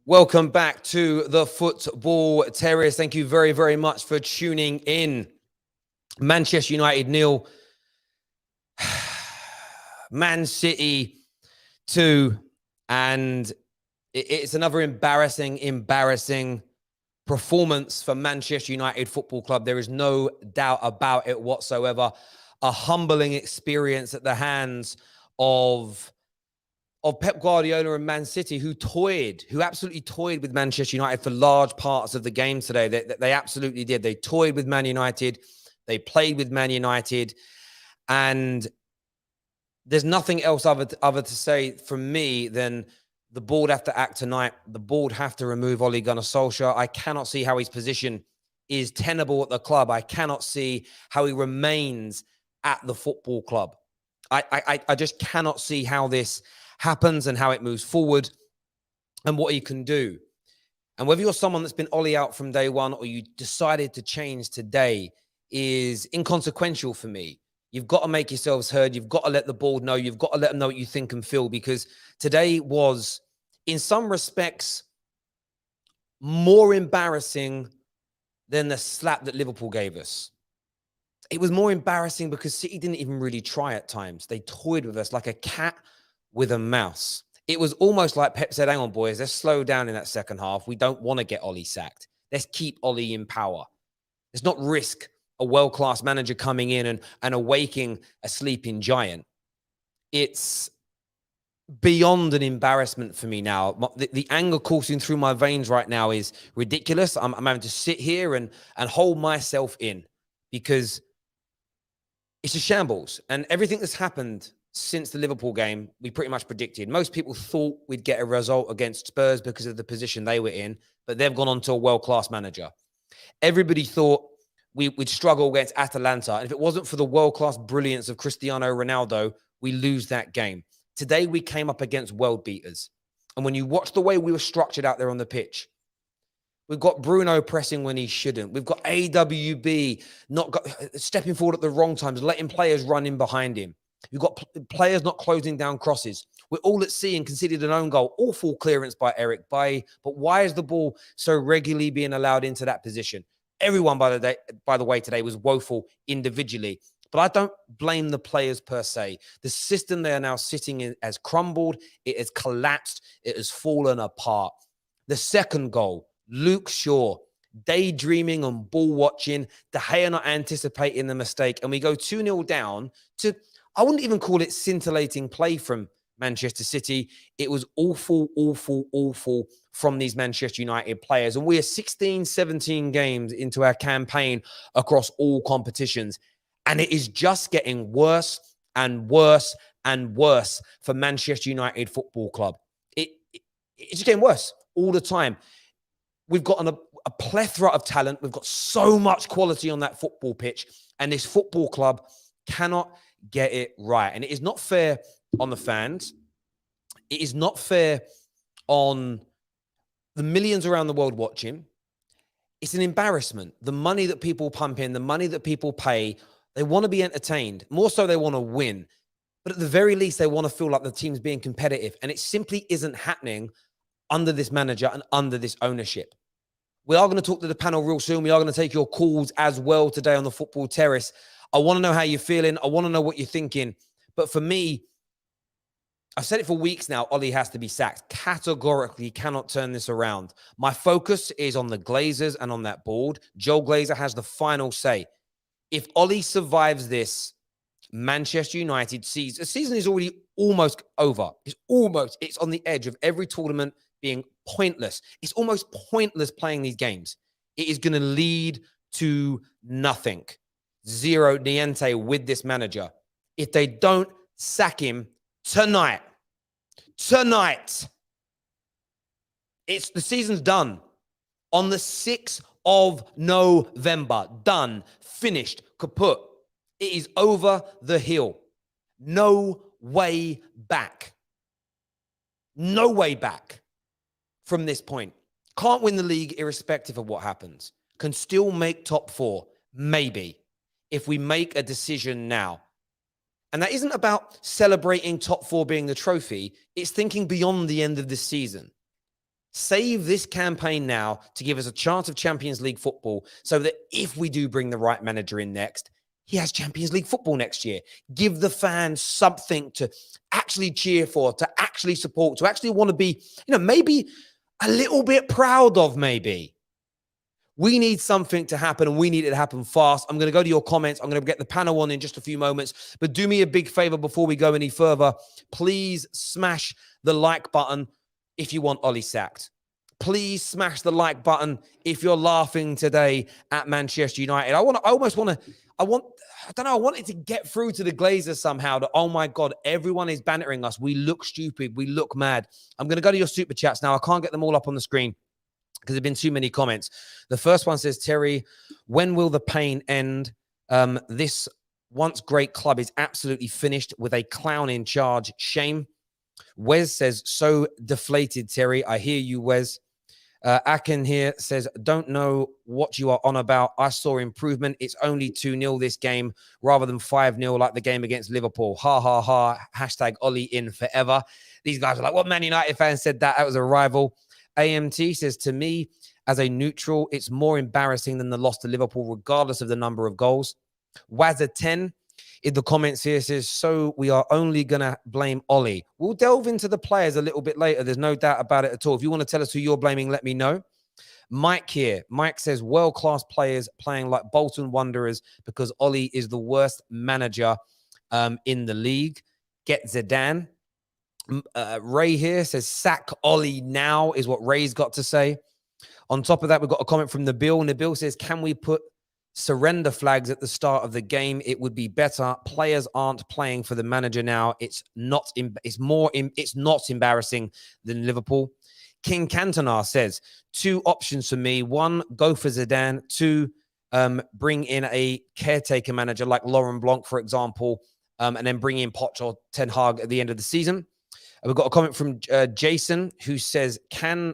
Welcome back to the Football Terrace. Thank you very, very much for tuning in. Manchester United 0, Man City 2, and it's another embarrassing performance for Manchester United Football Club. There is no doubt about it whatsoever. A humbling experience at the hands of Pep Guardiola and Man City, who absolutely toyed with Manchester United for large parts of the game today. They absolutely did. They toyed with Man United. They played with Man United. And there's nothing else other to say from me than the board have to act tonight. The board have to remove Ole Gunnar Solskjaer. I cannot see how his position is tenable at the club. I cannot see how he remains at the football club. I just cannot see how this happens and how it moves forward and what he can do. And whether you're someone that's been Ole out from day one or you decided to change today is inconsequential for me. You've got to make yourselves heard. You've got to let the board know. You've got to let them know what you think and feel, because today was, in some respects, more embarrassing than the slap that Liverpool gave us. It was more embarrassing because City didn't even really try at times. They toyed with us like a cat with a mouse. It was almost like Pep said, hang on, boys, let's slow down in that second half. We don't want to get Ole sacked. Let's keep Ole in power. Let's not risk a world-class manager coming in and awaking a sleeping giant. It's beyond an embarrassment for me now. The anger coursing through my veins right now is ridiculous. I'm having to sit here and hold myself in, because it's a shambles. And everything that's happened since the Liverpool game, we pretty much predicted. Most people thought we'd get a result against Spurs because of the position they were in, but they've gone on to a world-class manager. Everybody thought we'd struggle against Atalanta. And if it wasn't for the world-class brilliance of Cristiano Ronaldo, we lose that game. Today, we came up against world beaters. And when you watch the way we were structured out there on the pitch, we've got Bruno pressing when he shouldn't. We've got AWB stepping forward at the wrong times, letting players run in behind him. You've got players not closing down crosses. We're all at sea and conceded an own goal. Awful clearance by Eric Bailly. But why is the ball so regularly being allowed into that position? Everyone, by the way, today was woeful individually. But I don't blame the players per se. The system they are now sitting in has crumbled. It has collapsed. It has fallen apart. The second goal, Luke Shaw, daydreaming and ball watching. De Gea not anticipating the mistake. And we go 2-0 down to, I wouldn't even call it scintillating play from Manchester City. It was awful, awful, awful from these Manchester United players. And we are 16, 17 games into our campaign across all competitions. And it is just getting worse and worse and worse for Manchester United Football Club. It's just getting worse all the time. We've got a plethora of talent. We've got so much quality on that football pitch. And this football club cannot get it right. And it is not fair on the fans. It is not fair on the millions around the world watching. It's an embarrassment. The money that people pump in, the money that people pay, they want to be entertained. More so, they want to win. But at the very least, they want to feel like the team's being competitive. And it simply isn't happening under this manager and under this ownership. We are going to talk to the panel real soon. We are going to take your calls as well today on the Football Terrace. I want to know how you're feeling. I want to know what you're thinking. But for me, I've said it for weeks now, Ole has to be sacked. Categorically cannot turn this around. My focus is on the Glazers and on that board. Joe Glazer has the final say. If Ole survives this, Manchester United season, the season is already almost over. It's on the edge of every tournament being pointless. It's almost pointless playing these games. It is going to lead to nothing. Zero niente with this manager. If they don't sack him tonight, the season's done. On the 6th of November, done, finished, kaput. It is over the hill. No way back. No way back from this point. Can't win the league irrespective of what happens. Can still make top 4, maybe, if we make a decision now. And that isn't about celebrating top 4 being the trophy. It's thinking beyond the end of the season. Save this campaign now to give us a chance of Champions League football so that if we do bring the right manager in next, he has Champions League football next year. Give the fans something to actually cheer for, to actually support, to actually want to be, maybe a little bit proud of maybe. We need something to happen, and we need it to happen fast. I'm going to go to your comments. I'm going to get the panel on in just a few moments. But do me a big favor before we go any further. Please smash the like button if you want Ollie sacked. Please smash the like button if you're laughing today at Manchester United. I want it to get through to the Glazers somehow that, oh my God, everyone is bantering us. We look stupid. We look mad. I'm going to go to your super chats now. I can't get them all up on the screen because there have been too many comments. The first one says, Terry, when will the pain end? This once great club is absolutely finished with a clown in charge. Shame. Wes says, so deflated, Terry. I hear you, Wes. Akin here says, don't know what you are on about. I saw improvement. It's only 2-0 this game rather than 5-0 like the game against Liverpool. Ha, ha, ha. Hashtag Ollie in forever. These guys are like, what Man United fan said that? That was a rival. AMT says, to me, as a neutral, it's more embarrassing than the loss to Liverpool, regardless of the number of goals. Wazza10 in the comments here says, so we are only going to blame Ollie. We'll delve into the players a little bit later. There's no doubt about it at all. If you want to tell us who you're blaming, let me know. Mike here. Mike says, world-class players playing like Bolton Wanderers because Ollie is the worst manager in the league. Get Zidane. Ray here says, sack Ollie now is what Ray's got to say. On top of that, we've got a comment from Nabil. Nabil says, can we put surrender flags at the start of the game? It would be better. Players aren't playing for the manager now. It's not embarrassing than Liverpool. King Cantona says, 2 options for me. 1, go for Zidane. 2, bring in a caretaker manager like Laurent Blanc, for example, and then bring in Poch or Ten Hag at the end of the season. We've got a comment from Jason who says,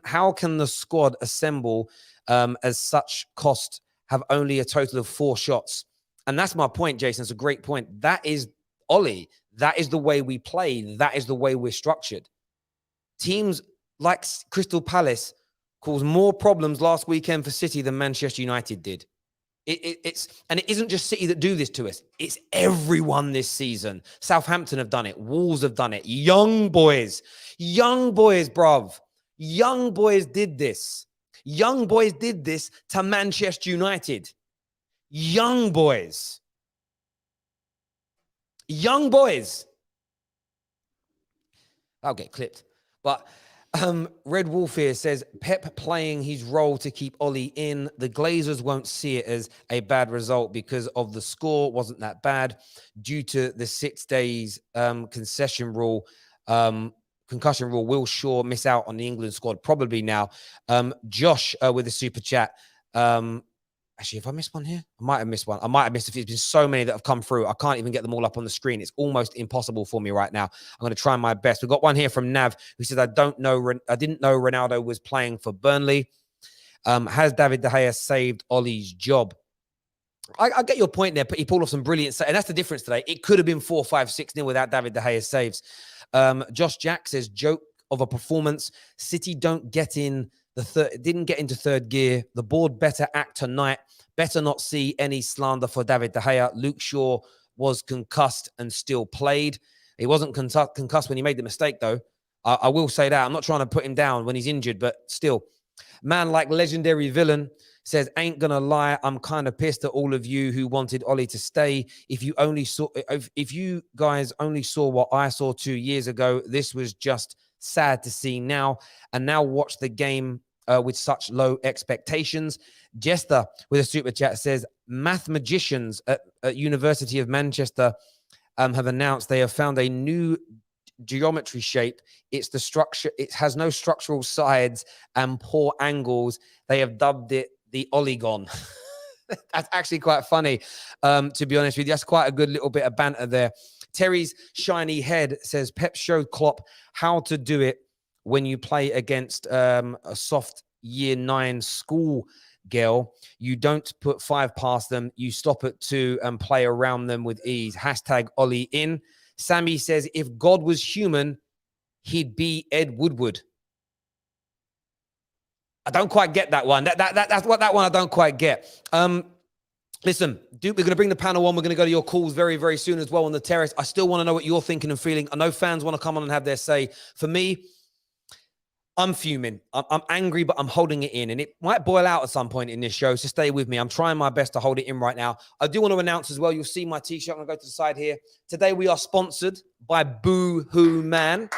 how can the squad assemble as such cost have only a total of 4 shots? And that's my point, Jason. It's a great point. That is Ollie. That is the way we play. That is the way we're structured. Teams like Crystal Palace caused more problems last weekend for City than Manchester United did. And it isn't just City that do this to us. It's everyone this season. Southampton have done it. Wolves have done it. Young boys, bruv. Young boys did this. Young boys did this to Manchester United. Young boys. Young boys. I'll get clipped. But Red Wolf here says, Pep playing his role to keep Ollie in. The Glazers won't see it as a bad result because of the score wasn't that bad due to the 6 days concussion rule. Will Shaw miss out on the England squad? Probably now. Josh with a super chat. Actually, if I missed one here, I might have missed one. I might have missed it. There's been so many that have come through. I can't even get them all up on the screen. It's almost impossible for me right now. I'm going to try my best. We've got one here from Nav who says, I didn't know Ronaldo was playing for Burnley. Has David De Gea saved Ollie's job? I get your point there, but he pulled off some brilliant saves. And that's the difference today. It could have been 4-5-6-0 without David De Gea's saves. Josh Jack says, joke of a performance. City didn't get into third gear. The board better act tonight. Better not see any slander for David De Gea. Luke Shaw was concussed and still played. He wasn't concussed when he made the mistake, though. I will say that. I'm not trying to put him down when he's injured, but still. Man like legendary villain says, ain't gonna lie, I'm kind of pissed at all of you who wanted Ollie to stay. If you guys only saw what I saw 2 years ago, this was just sad to see now. And now watch the game with such low expectations. Jester with a super chat says, math magicians at University of Manchester have announced they have found a new geometry shape. It's the structure. It has no structural sides and poor angles. They have dubbed it the Olygon. That's actually quite funny, to be honest with you. That's quite a good little bit of banter there. Terry's shiny head says, Pep showed Klopp how to do it when you play against a soft year 9 school girl. You don't put 5 past them. You stop at 2 and play around them with ease. Hashtag Ollie in. Sammy says, if God was human, he'd be Ed Woodward. I don't quite get that one. That's what that one I don't quite get. Listen, Duke, we're going to bring the panel on. We're going to go to your calls very, very soon as well on the terrace. I still want to know what you're thinking and feeling. I know fans want to come on and have their say. For me, I'm fuming. I'm angry, but I'm holding it in. And it might boil out at some point in this show, so stay with me. I'm trying my best to hold it in right now. I do want to announce as well, you'll see my T-shirt. I'm going to go to the side here. Today, we are sponsored by BOOHOOMAN.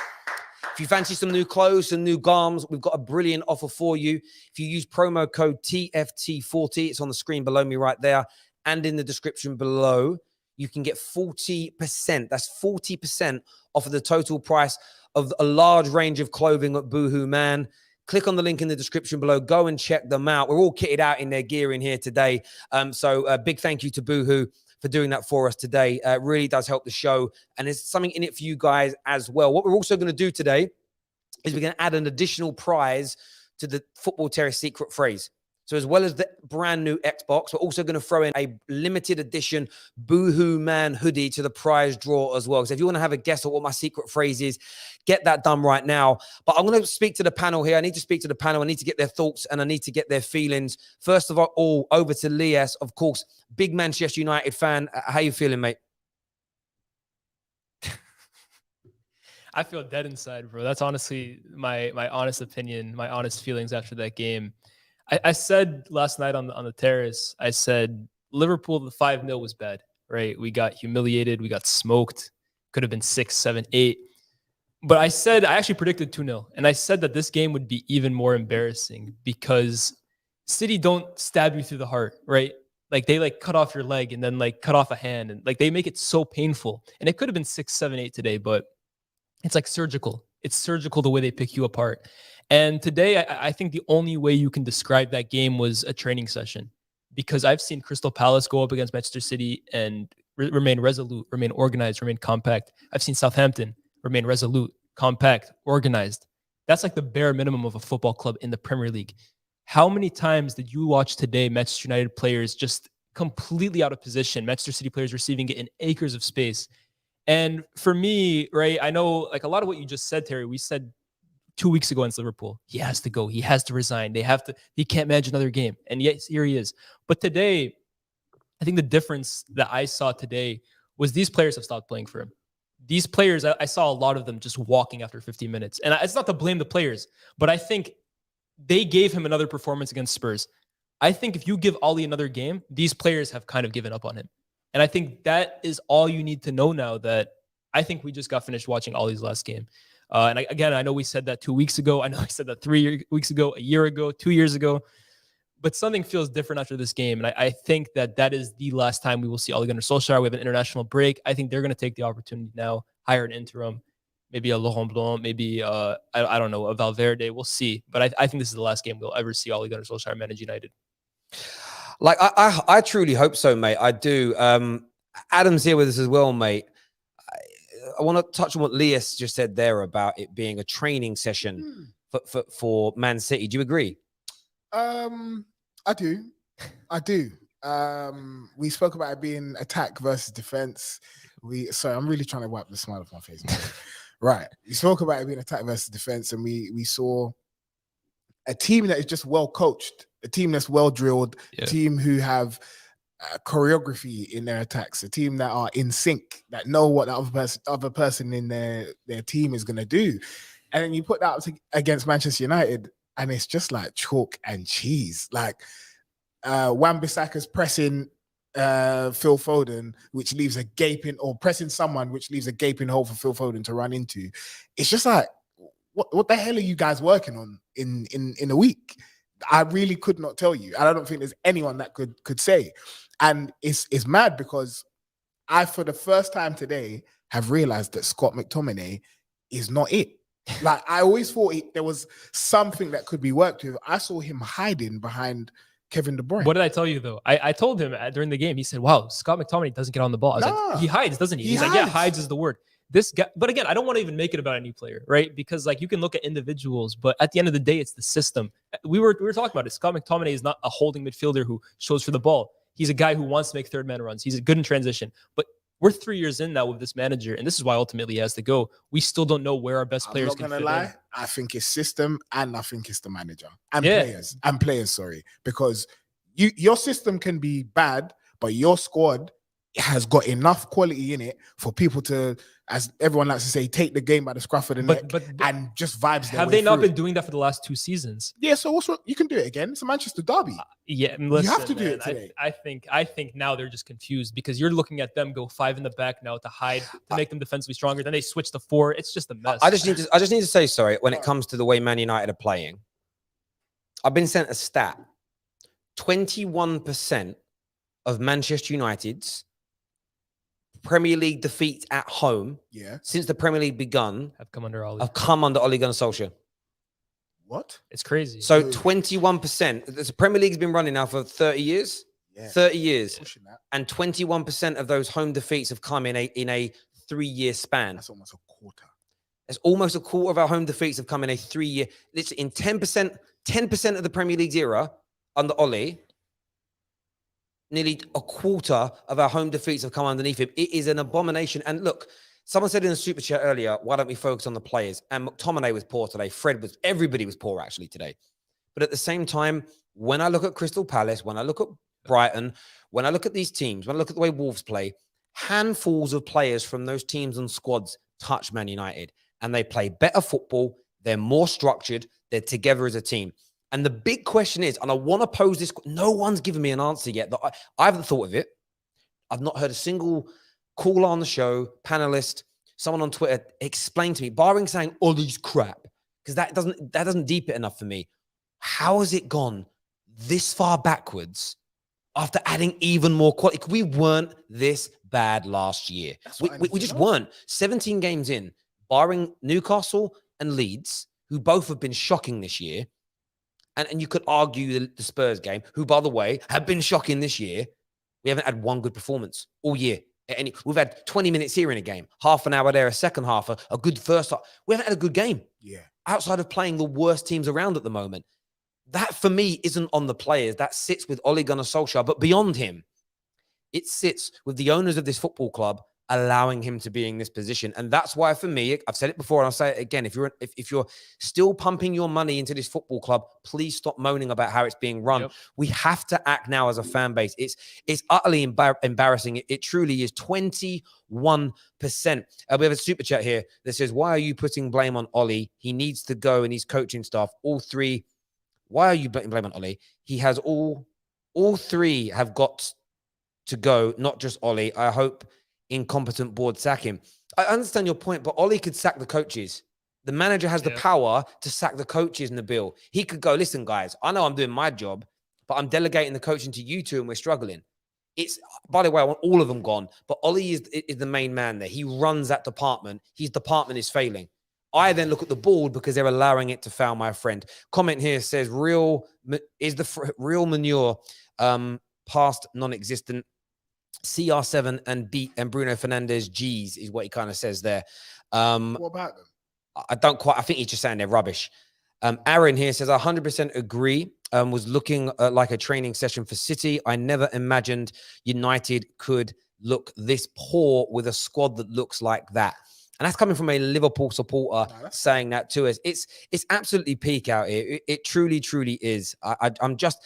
If you fancy some new clothes and new garms, we've got a brilliant offer for you. If you use promo code TFT40, it's on the screen below me right there and in the description below, you can get 40%. That's 40% off of the total price of a large range of clothing at BOOHOOMAN. Click on the link in the description below. Go and check them out. We're all kitted out in their gear in here today. So a big thank you to Boohoo for doing that for us today. It really does help the show. And there's something in it for you guys as well. What we're also going to do today is we're going to add an additional prize to the Football Terrace secret phrase. So as well as the brand new Xbox, we're also going to throw in a limited edition BOOHOOMAN hoodie to the prize draw as well. So if you want to have a guess at what my secret phrase is, get that done right now. But I'm going to speak to the panel here. I need to speak to the panel. I need to get their thoughts and I need to get their feelings. First of all, over to Lias, of course, big Manchester United fan. How you feeling, mate? I feel dead inside, bro. That's honestly my honest opinion, my honest feelings after that game. I said last night on the terrace, I said Liverpool, the 5-0 was bad, right? We got humiliated. We got smoked. Could have been 6, 7, 8. But I actually predicted 2-0. And I said that this game would be even more embarrassing because City don't stab you through the heart, right? Like they like cut off your leg and then like cut off a hand. And like they make it so painful. And it could have been 6, 7, 8 today, but it's like surgical. It's surgical the way they pick you apart. And today, I think the only way you can describe that game was a training session, because I've seen Crystal Palace go up against Manchester City and remain resolute, remain organized, remain compact. I've seen Southampton remain resolute, compact, organized. That's like the bare minimum of a football club in the Premier League. How many times did you watch today Manchester United players just completely out of position, Manchester City players receiving it in acres of space? And for me, right, I know like a lot of what you just said, Terry, we said 2 weeks ago against Liverpool, he has to go. He has to resign. He can't manage another game. And yet here he is. But today, I think the difference that I saw today was these players have stopped playing for him. These players, I saw a lot of them just walking after 15 minutes. And it's not to blame the players, but I think they gave him another performance against Spurs. I think if you give Ollie another game, these players have kind of given up on him. And I think that is all you need to know now, that I think we just got finished watching Ollie's last game. And I know we said that 2 weeks ago. I know I said that 3 weeks ago, a year ago, 2 years ago. But something feels different after this game. And I think that is the last time we will see Ole Gunnar Solskjaer. We have an international break. I think they're going to take the opportunity now, hire an interim, maybe a Laurent Blanc, maybe I don't know, a Valverde. We'll see. But I think this is the last game we'll ever see Ole Gunnar Solskjaer manage United. Like, I truly hope so, mate. I do. Adam's here with us as well, mate. I want to touch on what Lias just said there about it being a training session for Man City. Do you agree? I do. We spoke about it being attack versus defense. Sorry, I'm really trying to wipe the smile off my face. Right. We spoke about it being attack versus defense, and we saw a team that is just well coached, a team that's well drilled, a team who have choreography in their attacks, a team that are in sync, that know what the other person in their team is going to do. And then you put that up against Manchester United, and it's just like chalk and cheese. Like Wan-Bissaka's pressing Phil Foden, which leaves a gaping, or pressing someone which leaves a gaping hole for Phil Foden to run into. It's just like, what the hell are you guys working on in a week? I really could not tell you. I don't think there's anyone that could say. And it's mad because I, for the first time today, have realized that Scott McTominay is not it. Like, I always thought there was something that could be worked with. I saw him hiding behind Kevin De Bruyne. What did I tell you, though? I told him during the game, he said, wow, Scott McTominay doesn't get on the ball. I was like, he hides, doesn't he? He's like, yeah, hides is the word. This guy, but again, I don't want to even make it about any player, right? Because like you can look at individuals, but at the end of the day, it's the system. We were talking about it. Scott McTominay is not a holding midfielder who shows for the ball. He's a guy who wants to make third man runs. He's good in transition. But We're 3 years in now with this manager, and this is why ultimately he has to go. We still don't know where our best players I'm can not gonna fit lie. in. I think it's system, and I think it's the manager and Yeah. players. Sorry, because your system can be bad, but your squad has got enough quality in it for people to, as everyone likes to say, take the game by the scruff of the neck and just vibes their Have way they not through been it. doing that for the last 2 seasons? Yeah, so what's wrong? You can do it again. It's a Manchester derby. Yeah, You have to do it today. I think now they're just confused because you're looking at them go 5 in the back now to hide, to make them defensively stronger. Then they switch to 4. It's just a mess. I just need to say sorry when it comes to the way Man United are playing. I've been sent a stat: 21% of Manchester United's Premier League defeats at home, since the Premier League begun, have come under Ole. Ole Gunnar Solskjaer. What? It's crazy. So 21%. The Premier League's been running now for 30 years. Yeah. 30 years. That. And 21% of those home defeats have come in a 3-year span. That's almost a quarter. It's almost a quarter of our home defeats have come in a 3-year. Literally in 10% of the Premier League's era under Ole, nearly a quarter of our home defeats have come underneath him. It is an abomination. And look, someone said in the super chat earlier, why don't we focus on the players? And McTominay was poor today. Everybody was poor actually today. But at the same time, when I look at Crystal Palace, when I look at Brighton, when I look at these teams, when I look at the way Wolves play, handfuls of players from those teams and squads touch Man United. And they play better football. They're more structured. They're together as a team. And the big question is, and I want to pose this, no one's given me an answer yet. That I haven't thought of it. I've not heard a single caller on the show, panelist, someone on Twitter explain to me, barring saying all these crap, because that doesn't deep it enough for me. How has it gone this far backwards after adding even more quality? We weren't this bad last year. We just weren't. 17 games in, barring Newcastle and Leeds, who both have been shocking this year. And you could argue the Spurs game, who, by the way, have been shocking this year. We haven't had one good performance all year. We've had 20 minutes here in a game, half an hour there, a second half, a good first half. We haven't had a good game. Yeah. Outside of playing the worst teams around at the moment. That, for me, isn't on the players. That sits with Ole Gunnar Solskjaer. But beyond him, it sits with the owners of this football club allowing him to be in this position. And that's why, for me, I've said it before and I'll say it again, if you're still pumping your money into this football club, please stop moaning about how it's being run. Yep. We have to act now as a fan base. It's utterly embarrassing. It truly is. 21%. We have a super chat here that says, why are you putting blame on Ole? He needs to go and his coaching staff. All three. Why are you putting blame on Ole? He has all three have got to go, not just Ole. I hope incompetent board sack him. I understand your point, but Ole could sack the coaches. The manager has the power to sack the coaches, Nabil. He could go, listen, guys, I know I'm doing my job, but I'm delegating the coaching to you two and we're struggling. It's, by the way, I want all of them gone, but Ole is the main man there. He runs that department. His department is failing. I then look at the board because they're allowing it to fail, my friend. Comment here says, real manure past non-existent. CR7 and Bruno Fernandes G's is what he kind of says there. What about them? I think he's just saying they're rubbish. Aaron here says, I 100% agree. Was looking like a training session for City. I never imagined United could look this poor with a squad that looks like that. And that's coming from a Liverpool supporter saying that to us. It's absolutely peak out here. It truly, truly is. I'm just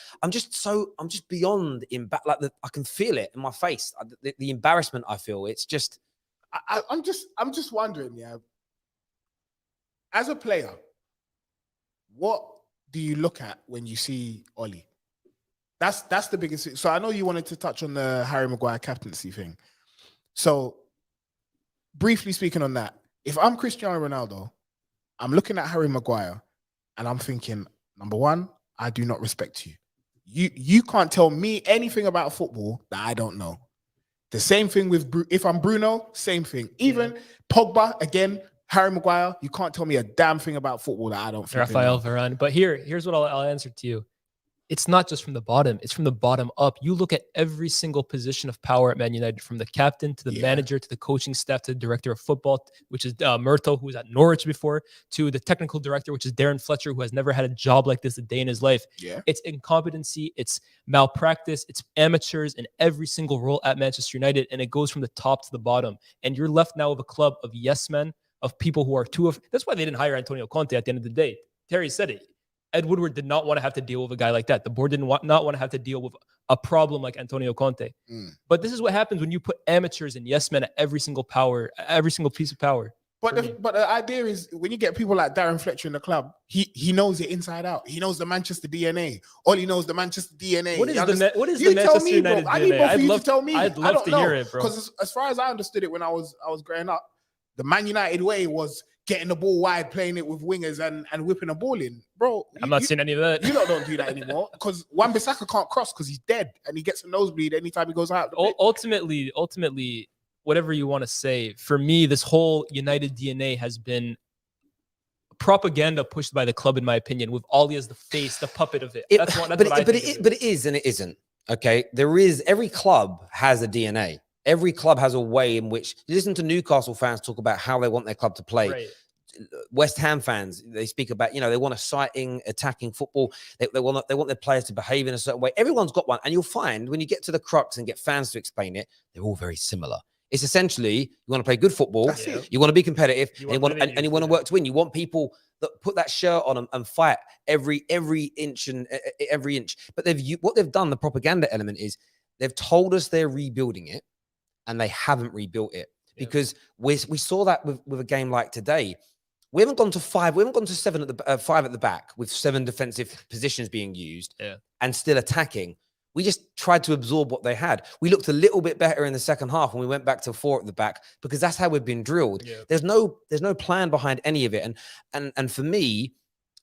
beyond like I can feel it in my face. The embarrassment I feel. It's just. I'm just wondering. Yeah. As a player, what do you look at when you see Ole? That's the biggest thing. So I know you wanted to touch on the Harry Maguire captaincy thing. So. Briefly speaking on that, if I'm Cristiano Ronaldo, I'm looking at Harry Maguire and I'm thinking, number one, I do not respect you. You can't tell me anything about football that I don't know. The same thing with, if I'm Bruno, same thing. Even Pogba, again, Harry Maguire, you can't tell me a damn thing about football that I don't think. Rafael Varane. But here's what I'll answer to you. it's not just from the bottom, it's from the bottom up. You look at every single position of power at Man United, from the captain to the manager to the coaching staff to the director of football, which is Murto, who was at Norwich before, to the technical director, which is Darren Fletcher, who has never had a job like this a day in his life. Yeah. It's incompetency, it's malpractice, it's amateurs in every single role at Manchester United, and it goes from the top to the bottom. And you're left now with a club of yes men, of people who are that's why they didn't hire Antonio Conte at the end of the day. Terry said it. Ed Woodward did not want to have to deal with a guy like that. The board didn't want to have to deal with a problem like Antonio Conte. But this is what happens when you put amateurs and yes men at every single piece of power. But the idea is, when you get people like Darren Fletcher in the club, he knows it inside out. He knows the Manchester DNA. All he knows the Manchester DNA. What is the Manchester United DNA? I need both of you to tell me. I'd love to hear it, bro. Because as far as I understood it when I was growing up, the Man United way was getting the ball wide, playing it with wingers and whipping a ball in. Bro, I'm not seeing any of that. You don't do that anymore, because Wan-Bissaka can't cross because he's dead and he gets a nosebleed anytime he goes out. Ultimately, whatever you want to say, for me, this whole United DNA has been propaganda pushed by the club, in my opinion, with Ollie as the face, the puppet of it. But it is and it isn't. Okay, every club has a DNA. Every club has a way in which, you listen to Newcastle fans talk about how they want their club to play. Right. West Ham fans, they speak about, they want exciting, attacking football. They want their players to behave in a certain way. Everyone's got one. And you'll find when you get to the crux and get fans to explain it, they're all very similar. It's essentially, you want to play good football, you want to be competitive, and you want to work to win. You want people that put that shirt on and fight every inch and every inch. But what they've done, the propaganda element is, they've told us they're rebuilding it, and they haven't rebuilt it, because we saw that with a game like today. We haven't gone to 5. We haven't gone to 7 at the 5 at the back with 7 defensive positions being used and still attacking. We just tried to absorb what they had. We looked a little bit better in the second half when we went back to 4 at the back, because that's how we've been drilled. Yeah. There's no plan behind any of it. And for me,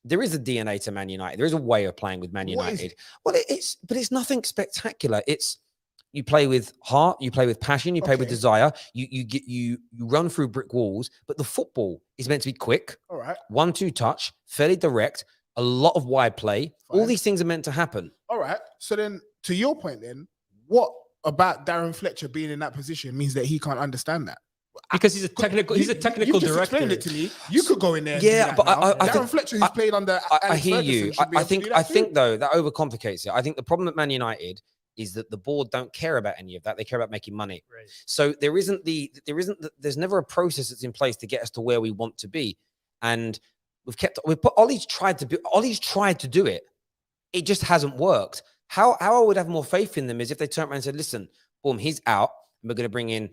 there is a DNA to Man United. There is a way of playing with Man United. Well, it's nothing spectacular. You play with heart, you play with passion, you play with desire, you run through brick walls, but the football is meant to be quick. All right. 1-2 touch, fairly direct, a lot of wide play. Fine. All these things are meant to happen. All right. So then, to your point then, what about Darren Fletcher being in that position means that he can't understand that? Because he's a technical director. Just explained it to me. You could go in there. Yeah, but I Darren Fletcher, who's played under. I hear you. I think though that overcomplicates it. I think the problem at Man United is that the board don't care about any of that. They care about making money. Right. So there's never a process that's in place to get us to where we want to be. And Ollie's tried to do it. It just hasn't worked. How I would have more faith in them is if they turned around and said, listen, boom, he's out, and we're going to bring in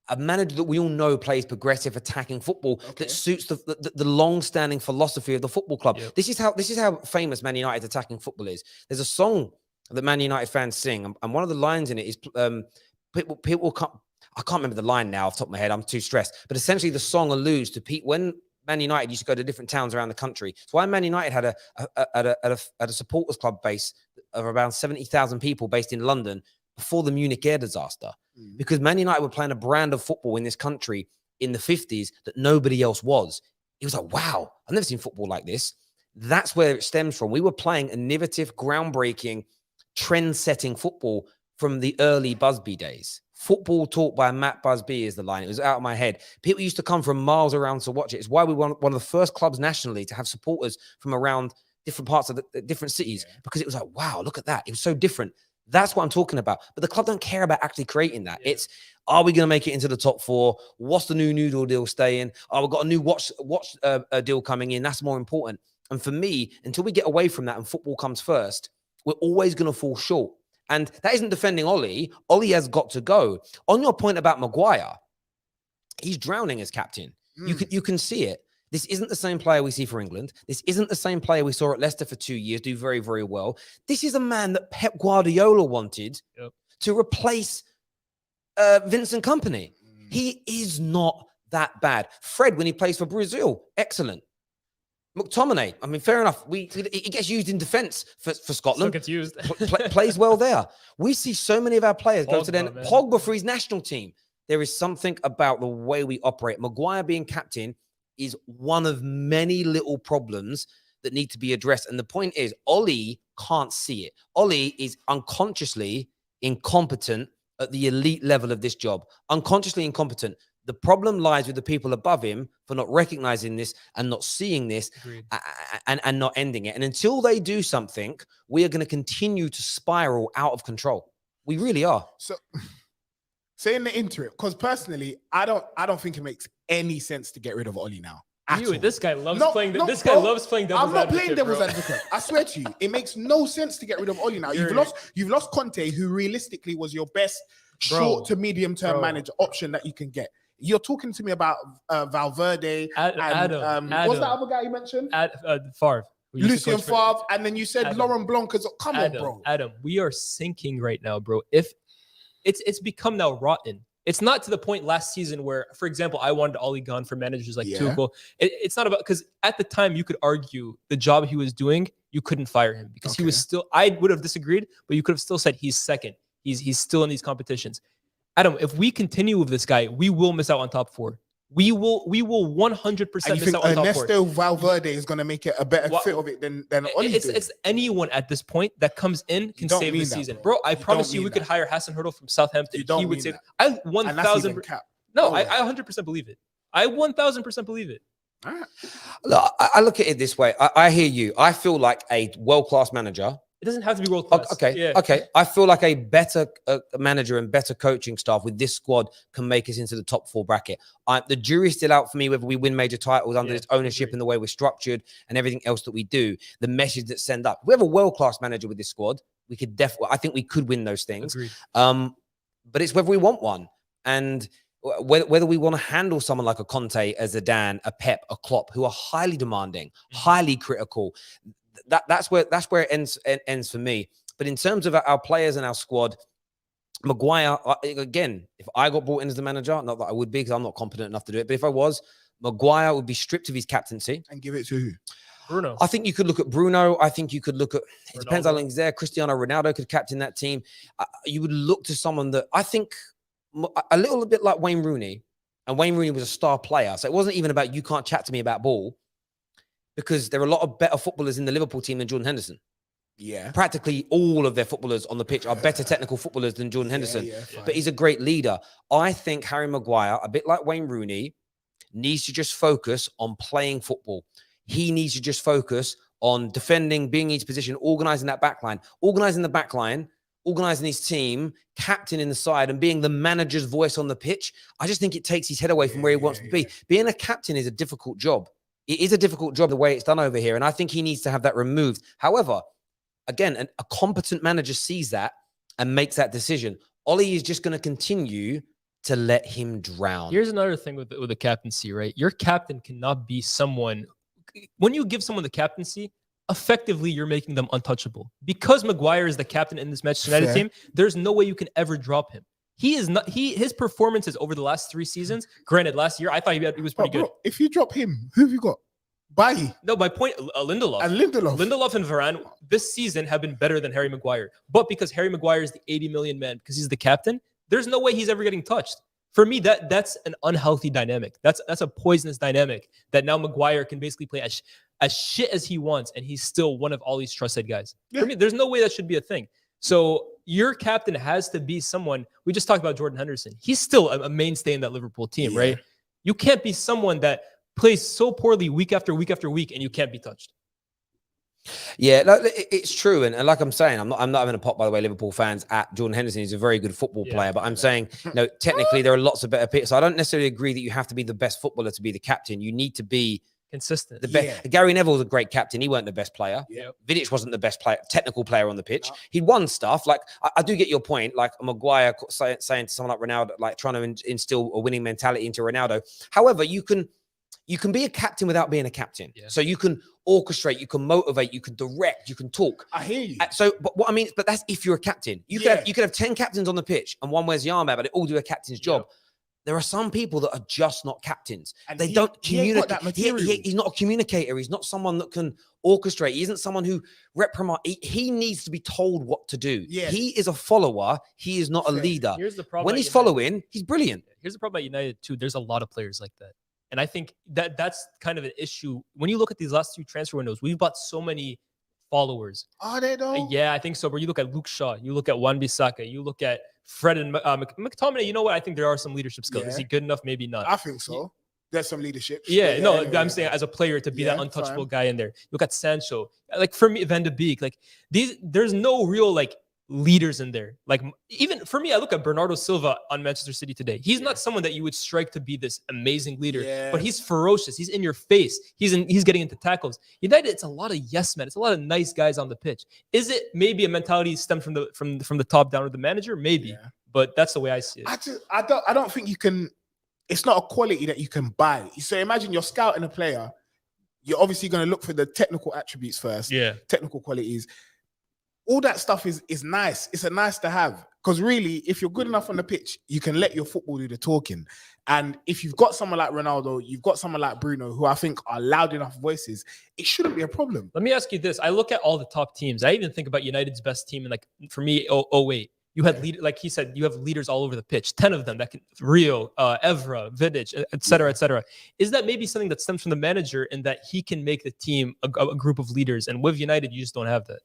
a manager that we all know plays progressive attacking football that suits the long-standing philosophy of the football club. Yep. This is how famous Man United attacking football is. There's a song that Man United fans sing, and one of the lines in it is people can't. I can't remember the line now off the top of my head. I'm too stressed. But essentially, the song alludes to when Man United used to go to different towns around the country. So why Man United had a supporters club base of around 70,000 people based in London before the Munich air disaster, because Man United were playing a brand of football in this country in the 50s that nobody else was. It was like, wow, I've never seen football like this. That's where it stems from. We were playing innovative, groundbreaking, trend-setting football from the early Busby days. Football taught by Matt Busby is the line. It was out of my head. People used to come from miles around to watch it. It's why we were one of the first clubs nationally to have supporters from around different parts of the different cities, because it was like, wow, look at that. It was so different. That's what I'm talking about. But the club don't care about actually creating that. It's, are we going to make it into the top 4? What's the new noodle deal staying? Oh, we've got a new watch deal coming in. That's more important. And for me, until we get away from that and football comes first, we're always going to fall short. And that isn't defending Ollie. Ollie has got to go. On your point about Maguire, he's drowning as captain. You can see it. This isn't the same player we see for England. This isn't the same player we saw at Leicester for 2 years, do very, very well. This is a man that Pep Guardiola wanted to replace Vincent Kompany. He is not that bad. Fred, when he plays for Brazil, excellent. McTominay, I mean, fair enough. He gets used in defense for Scotland. Still gets used. Plays well there. We see so many of our players go to Pogba for his national team. There is something about the way we operate. Maguire being captain is one of many little problems that need to be addressed. And the point is, Ollie can't see it. Ollie is unconsciously incompetent at the elite level of this job. Unconsciously incompetent. The problem lies with the people above him for not recognizing this and not seeing this and not ending it. And until they do something, we are going to continue to spiral out of control. We really are. So in the interim, because personally, I don't think it makes any sense to get rid of Ollie now. This guy loves playing. This bro, guy loves playing devil's I'm not advocate, playing devil's bro. advocate. I swear to you, it makes no sense to get rid of Ollie now. You've lost Conte, who realistically was your best short to medium term manager option that you can get. You're talking to me about Valverde Adam. What's that other guy you mentioned? Favre. Lucien Favre, and then you said Laurent Blanc. Come on, bro. Adam, we are sinking right now, bro. If it's become now rotten. It's not to the point last season where, for example, I wanted Ollie gone for managers like Tuchel. It's not about, because at the time you could argue the job he was doing, you couldn't fire him because he was still, I would have disagreed, but you could have still said he's second. He's still in these competitions. Adam, if we continue with this guy, we will miss out on top four. We will 100% miss out on top four. Ernesto Valverde is going to make it a better fit of it than Ollie. It's anyone at this point that comes in can save the season, bro. I promise you, we could hire Hassan Hurdle from Southampton. He would save. I 1,000%. No, I 100% believe it. I 1,000% believe it. Look, I look at it this way. I hear you. I feel like a world-class manager. It doesn't have to be world class. Okay. I feel like a better manager and better coaching staff with this squad can make us into the top four bracket. The jury's still out for me whether we win major titles under this ownership and the way we're structured and everything else that we do. The message that send up. If we have a world-class manager with this squad, we could definitely. I think we could win those things. But it's whether we want one and whether we want to handle someone like a Conte, a Zidane, a Pep, a Klopp, who are highly demanding, highly critical. That's where it ends for me. But in terms of our players and our squad, Maguire, again, if I got brought in as the manager, not that I would be because I'm not competent enough to do it, but if I was, Maguire would be stripped of his captaincy. And give it to who? Bruno. I think you could look at Bruno. I think you could look at, it depends how long he's there. Cristiano Ronaldo could captain that team. You would look to someone that I think a little bit like Wayne Rooney. And Wayne Rooney was a star player. So it wasn't even about you can't chat to me about ball. Because there are a lot of better footballers in the Liverpool team than Jordan Henderson. Yeah. Practically all of their footballers on the pitch are better technical footballers than Jordan Henderson. But he's a great leader. I think Harry Maguire, a bit like Wayne Rooney, needs to just focus on playing football. He needs to just focus on defending, being in his position, organising that backline, organising the backline, organising his team, captaining the side, and being the manager's voice on the pitch. I just think it takes his head away from where he wants to be. Being a captain is a difficult job. It is a difficult job the way it's done over here, and I think he needs to have that removed. However, again, a competent manager sees that and makes that decision. Ollie is just going to continue to let him drown. Here's another thing with the captaincy, right? Your captain cannot be someone. When you give someone the captaincy, effectively you're making them untouchable. Because Maguire is the captain in this Manchester United team, there's no way you can ever drop him. He is not. His performances over the last 3 seasons. Granted, last year I thought he was pretty good. If you drop him, who have you got? Bailly. No, my point. Lindelof. And Lindelof and Varane this season have been better than Harry Maguire. But because Harry Maguire is the 80 million man, because he's the captain, there's no way he's ever getting touched. For me, that's an unhealthy dynamic. That's a poisonous dynamic that now Maguire can basically play as shit as he wants, and he's still one of all these trusted guys. For me, there's no way that should be a thing. So your captain has to be someone. We just talked about Jordan Henderson. He's still a mainstay in that Liverpool team, right? You can't be someone that plays so poorly week after week after week, and you can't be touched. Yeah, no, it's true. And like I'm saying, I'm not having a pop, by the way, Liverpool fans, at Jordan Henderson. He's a very good football player. But I'm saying, technically there are lots of better players. So I don't necessarily agree that you have to be the best footballer to be the captain. You need to be consistent. The best. Gary Neville was a great captain. He weren't the best player. Vidic wasn't the best player, technical player on the pitch. He won stuff. Like I do get your point. Like Maguire saying to someone like Ronaldo, like trying to instill a winning mentality into Ronaldo. However, you can be a captain without being a captain. So you can orchestrate, you can motivate, you can direct, you can talk. I hear you. So, but what I mean, but that's if you're a captain. You could have 10 captains on the pitch and one wears the armband, but they all do a captain's job. There are some people that are just not captains. And they don't communicate. He's not a communicator. He's not someone that can orchestrate. He isn't someone who reprimands. He needs to be told what to do. He is a follower. He is not a leader. Here's the problem. When he's following, he's brilliant. Here's the problem at United too. There's a lot of players like that. And I think that's kind of an issue. When you look at these last 2 transfer windows, we've bought so many followers. Are they though? Yeah, I think so. Bro, you look at Luke Shaw, you look at Wan-Bissaka, you look at Fred and McTominay. You know what? I think there are some leadership skills. Is he good enough? Maybe not. I think so. There's some leadership. Yeah, no, I'm saying as a player to be that untouchable guy in there. Look at Sancho. Like for me, Van de Beek. Like there's no real like leaders in there. Like even for me, I look at Bernardo Silva on Manchester City today. He's not someone that you would strike to be this amazing leader, but he's ferocious. He's in your face. He's getting into tackles. United, it's a lot of yes men. It's a lot of nice guys on the pitch. Is it maybe a mentality stemmed from the top down with the manager? Maybe, but that's the way I see it. I don't think you can. It's not a quality that you can buy. So imagine you're scouting a player. You're obviously going to look for the technical attributes first. Yeah, technical qualities. All that stuff is nice. It's a nice to have, because really, if you're good enough on the pitch, you can let your football do the talking. And if you've got someone like Ronaldo, you've got someone like Bruno, who I think are loud enough voices, it shouldn't be a problem. Let me ask you this. I look at all the top teams. I even think about United's best team. And like for me, 08. You had like he said, you have leaders all over the pitch, 10 of them that can Rio, Evra, Vidic, et cetera, et cetera. Is that maybe something that stems from the manager in that he can make the team a group of leaders? And with United, you just don't have that.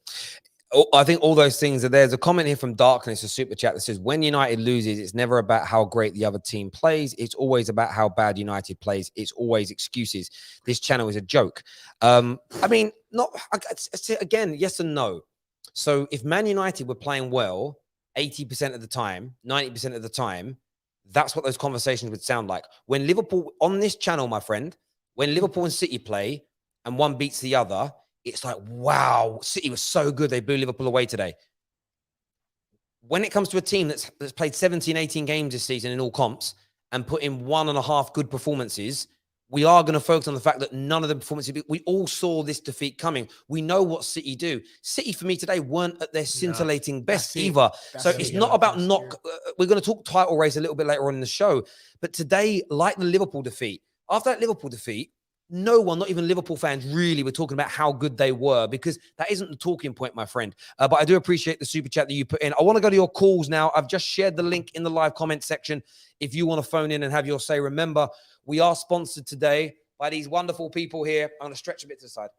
I think all those things are there. There's a comment here from Darkness, a super chat that says, when United loses, it's never about how great the other team plays. It's always about how bad United plays. It's always excuses. This channel is a joke. I mean, again, yes and no. So if Man United were playing well 80% of the time, 90% of the time, that's what those conversations would sound like. When Liverpool, on this channel, my friend, when Liverpool and City play and one beats the other, it's like, wow, City was so good. They blew Liverpool away today. When it comes to a team that's played 17, 18 games this season in all comps and put in 1.5 good performances, we are going to focus on the fact that none of the performances, we all saw this defeat coming. We know what City do. City, for me today, weren't at their scintillating best either. So it's not about we're going to talk title race a little bit later on in the show. But today, like the Liverpool defeat, after that Liverpool defeat, no one, not even Liverpool fans, really were talking about how good they were, because that isn't the talking point, my friend. But I do appreciate the super chat that you put in. I want to go to your calls now. I've just shared the link in the live comment section. If you want to phone in and have your say, remember, we are sponsored today by these wonderful people here. I'm going to stretch a bit to the side.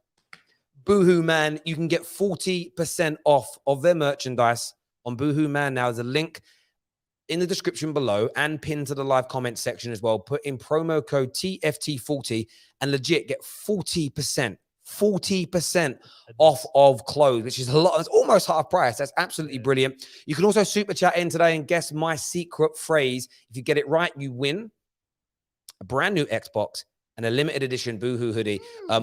BOOHOOMAN. You can get 40% off of their merchandise on BOOHOOMAN now. There's a link in the description below and pinned to the live comment section as well. Put in promo code TFT40 and legit get 40% off of clothes, which is a lot. It's almost half price. That's absolutely brilliant. You can also super chat in today and guess my secret phrase. If you get it right, you win a brand new Xbox and a limited edition Boohoo hoodie,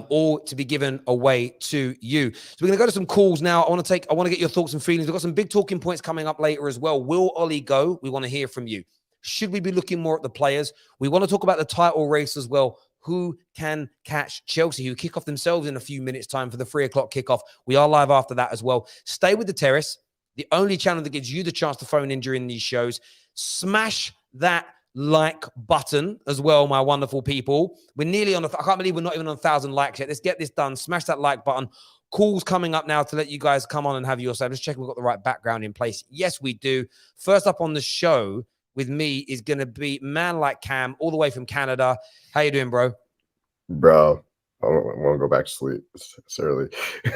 all to be given away to you. So we're going to go to some calls now. I want to get your thoughts and feelings. We've got some big talking points coming up later as well. Will Ollie go? We want to hear from you. Should we be looking more at the players? We want to talk about the title race as well. Who can catch Chelsea, who kick off themselves in a few minutes' time for the 3 o'clock kickoff. We are live after that as well. Stay with the Terrace, the only channel that gives you the chance to phone in during these shows. Smash that like button as well, my wonderful people. We're nearly on I can't believe we're not even on 1,000 likes yet. Let's get this done. Smash that like button. Calls coming up now to let you guys come on and have your say. Just checking we've got the right background in place. Yes, we do. First up on the show with me is going to be Man Like Cam, all the way from Canada. How you doing, bro? Bro, I want to go back to sleep. It's early.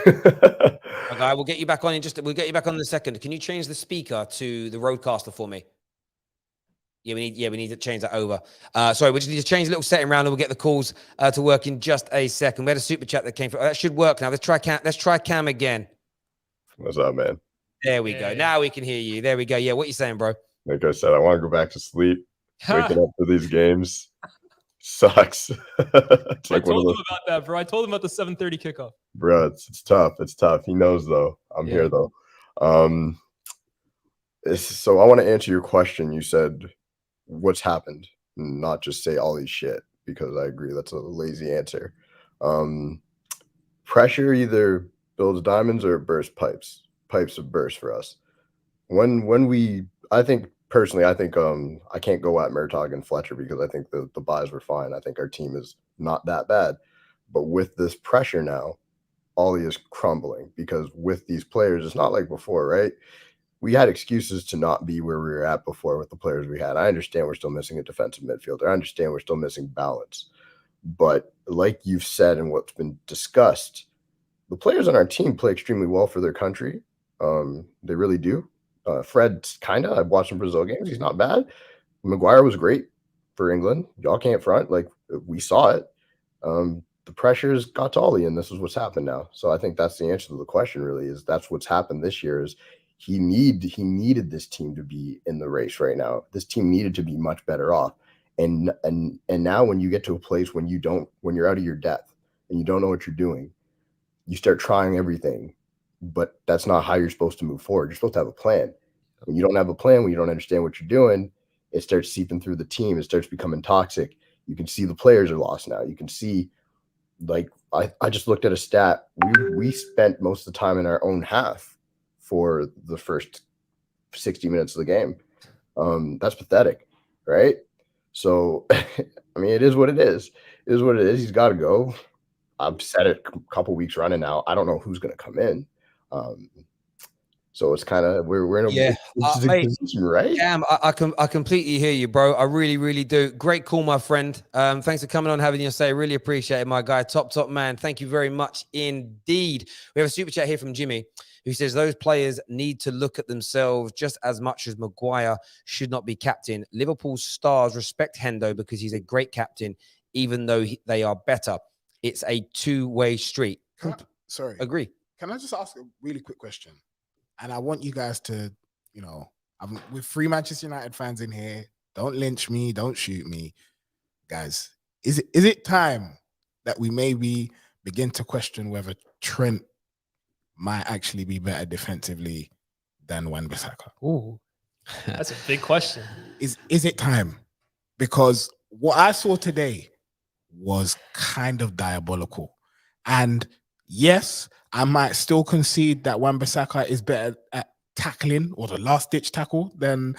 Okay, we'll get you back on we'll get you back on in a second. Can you change the speaker to the Roadcaster for me? Yeah, we need to change that over. Sorry, we just need to change a little setting around and we'll get the calls to work in just a second. We had a super chat that came through. That should work now. Let's try Cam again. What's up, man? There we go. Now we can hear you. There we go. Yeah, what you saying, bro? Like I said, I want to go back to sleep. Waking up for these games sucks. It's like I told him about that, bro. I told him about the 7:30 kickoff. Bro, it's tough. It's tough. He knows, though. I'm here, though. So I want to answer your question. You said, what's happened? Not just say all these shit, because I agree that's a lazy answer. Pressure either builds diamonds or it bursts pipes. Pipes have burst for us. I think personally, I can't go at Murtaugh and Fletcher because I think the buys were fine. I think our team is not that bad. But with this pressure now, Ollie is crumbling because with these players, it's not like before, right? We had excuses to not be where we were at before with the players we had. I understand we're still missing a defensive midfielder. I understand we're still missing balance. But like you've said and what's been discussed, the players on our team play extremely well for their country. They really do. Fred, kind of. I've watched some Brazil games. He's not bad. Maguire was great for England. Y'all can't front. Like, we saw it. The pressures got to Ollie, and this is what's happened now. So I think that's the answer to the question, really, is that's what's happened this year is he needed this team to be in the race right now. This team needed to be much better off. And now when you get to a place when you're out of your depth and you don't know what you're doing, you start trying everything, but that's not how you're supposed to move forward. You're supposed to have a plan. When you don't have a plan, when you don't understand what you're doing, it starts seeping through the team. It starts becoming toxic. You can see the players are lost now. You can see, like, I just looked at a stat. We spent most of the time in our own half for the first 60 minutes of the game. That's pathetic, right? So, I mean, it is what it is. It is what it is. He's got to go. I've said it a couple weeks running now. I don't know who's going to come in. So it's kind of we're in a position, right? Cam, I completely hear you, bro. I really do. Great call, my friend. Thanks for coming on, having your say. Really appreciate it, my guy. Top man. Thank you very much indeed. We have a super chat here from Jimmy, who says those players need to look at themselves just as much as Maguire should not be captain. Liverpool's stars respect Hendo because he's a great captain, even though they are better. It's a two-way street. Sorry. Agree. Can I just ask a really quick question? And I want you guys to, I'm with 3 Manchester United fans in here. Don't lynch me. Don't shoot me. Guys, is it time that we maybe begin to question whether Trent might actually be better defensively than Wan-Bissaka? Ooh, that's a big question. Is it time? Because what I saw today was kind of diabolical. And yes, I might still concede that Wan-Bissaka is better at tackling or the last-ditch tackle than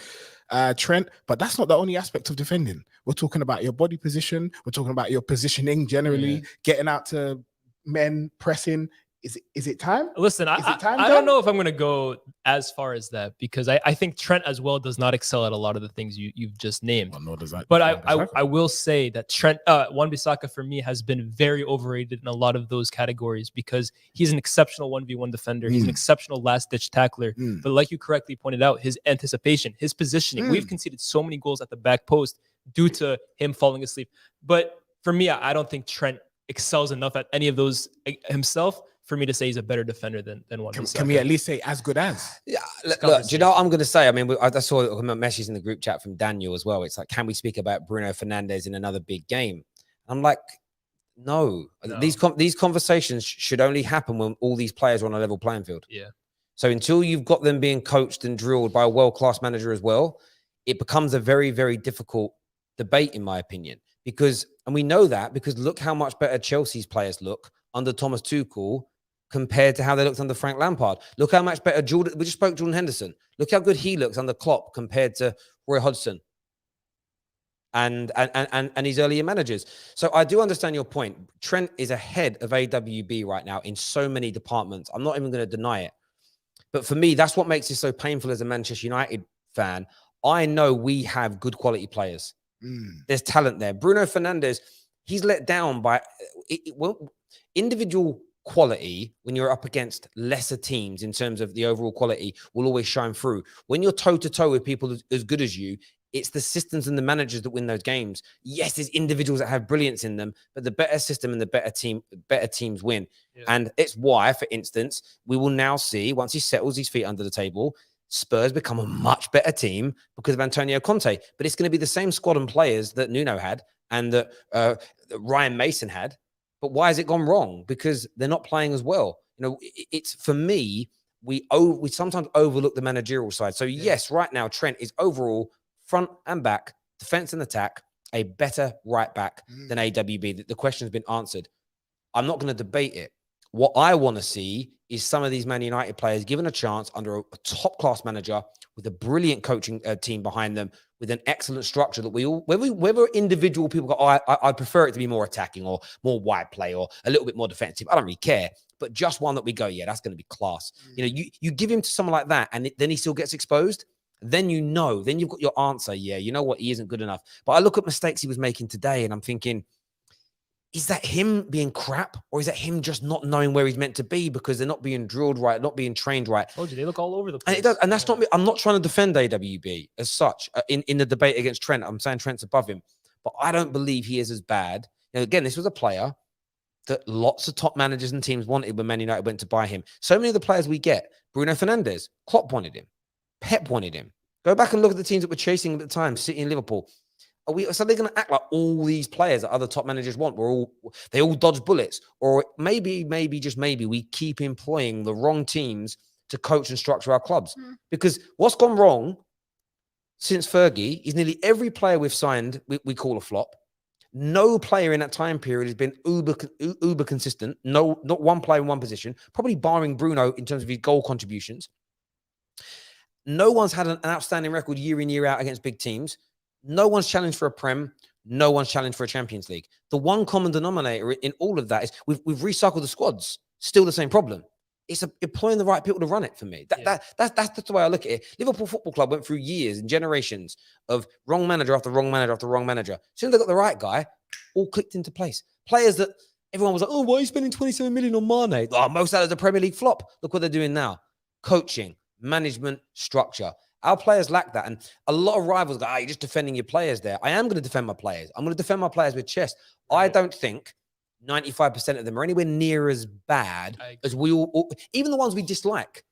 Trent, but that's not the only aspect of defending. We're talking about your body position. We're talking about your positioning generally, getting out to men, pressing. Is it time? Listen, I don't know if I'm going to go as far as that because I think Trent as well does not excel at a lot of the things you've just named. Well, nor does that. But I will say that Trent Wan-Bissaka for me has been very overrated in a lot of those categories because he's an exceptional 1v1 defender. He's an exceptional last-ditch tackler. But like you correctly pointed out, his anticipation, his positioning. We've conceded so many goals at the back post due to him falling asleep. But for me, I don't think Trent excels enough at any of those himself for me to say he's a better defender than Wan-Bissaka. Can we at least say as good as? Yeah, look, do you know what I'm going to say? I mean, I saw a message in the group chat from Daniel as well. It's like, can we speak about Bruno Fernandes in another big game? I'm like, no. These conversations should only happen when all these players are on a level playing field. Yeah. So until you've got them being coached and drilled by a world-class manager as well, it becomes a very, very difficult debate, in my opinion. And we know that because look how much better Chelsea's players look under Thomas Tuchel compared to how they looked under Frank Lampard. Look how much better we just spoke Jordan Henderson. Look how good he looks under Klopp compared to Roy Hodgson and his earlier managers. So I do understand your point. Trent is ahead of AWB right now in so many departments. I'm not even going to deny it. But for me, that's what makes it so painful as a Manchester United fan. I know we have good quality players. There's talent there. Bruno Fernandes, he's let down by individual quality when you're up against lesser teams in terms of the overall quality will always shine through. When you're toe-to-toe with people as good as you, it's the systems and the managers that win those games. Yes, there's individuals that have brilliance in them, but the better system and the better teams win. Yeah. And it's why, for instance, we will now see, once he settles his feet under the table, Spurs become a much better team because of Antonio Conte. But it's going to be the same squad and players that Nuno had and that Ryan Mason had. But why has it gone wrong? Because they're not playing as well. It's for me, we sometimes overlook the managerial side. So yes, right now, Trent is overall front and back, defense and attack, a better right back than AWB. The question's been answered. I'm not going to debate it. What I want to see is some of these Man United players given a chance under a top-class manager with a brilliant coaching team behind them, with an excellent structure that whether individual people go, I'd prefer it to be more attacking or more wide play or a little bit more defensive. I don't really care. But just one that we go, yeah, that's going to be class. You give him to someone like that and then he still gets exposed. Then you've got your answer. Yeah, you know what? He isn't good enough. But I look at mistakes he was making today and I'm thinking, is that him being crap, or is that him just not knowing where he's meant to be because they're not being drilled right, not being trained right? Told you, they look all over the place. And it does, and that's not me. I'm not trying to defend AWB as such in the debate against Trent. I'm saying Trent's above him, but I don't believe he is as bad. Now, again, this was a player that lots of top managers and teams wanted when Man United went to buy him. So many of the players we get, Bruno Fernandes, Klopp wanted him, Pep wanted him. Go back and look at the teams that were chasing him at the time, City and Liverpool. So they're going to act like all these players that other top managers want, they all dodge bullets, or maybe just maybe we keep employing the wrong teams to coach and structure our clubs. Because what's gone wrong since Fergie is nearly every player we've signed, we call a flop. No player in that time period has been uber consistent. No, not one player in one position, probably barring Bruno in terms of his goal contributions. No one's had an outstanding record year in, year out against big teams. No one's challenged for a Prem. No one's challenged for a Champions League. The one common denominator in all of that is we've recycled the squads. Still the same problem. It's employing the right people to run it for me. That's the way I look at it. Liverpool Football Club went through years and generations of wrong manager after wrong manager after wrong manager. As soon as they got the right guy, all clicked into place. Players that everyone was like, oh, why are you spending 27 million on Mane? Oh, Mo Salah's a Premier League flop. Look what they're doing now. Coaching, management, structure. Our players lack that. And a lot of rivals go, you're just defending your players there. I am going to defend my players. I'm going to defend my players with chest. I don't think 95% of them are anywhere near as bad as we all, even the ones we dislike.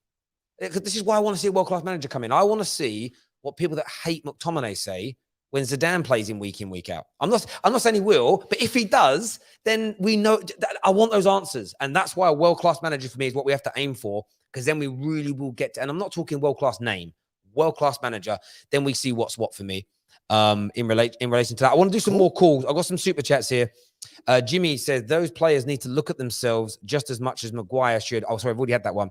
This is why I want to see a world-class manager come in. I want to see what people that hate McTominay say when Zidane plays him week in, week out. I'm not saying he will, but if he does, then we know. I want those answers. And that's why a world-class manager for me is what we have to aim for, because then we really will get to, and I'm not talking world-class name, world-class manager, then we see what's what for me in relation to that. I want to do some more calls. I've got some super chats here. Jimmy says those players need to look at themselves just as much as Maguire should. Oh, sorry, I've already had that one.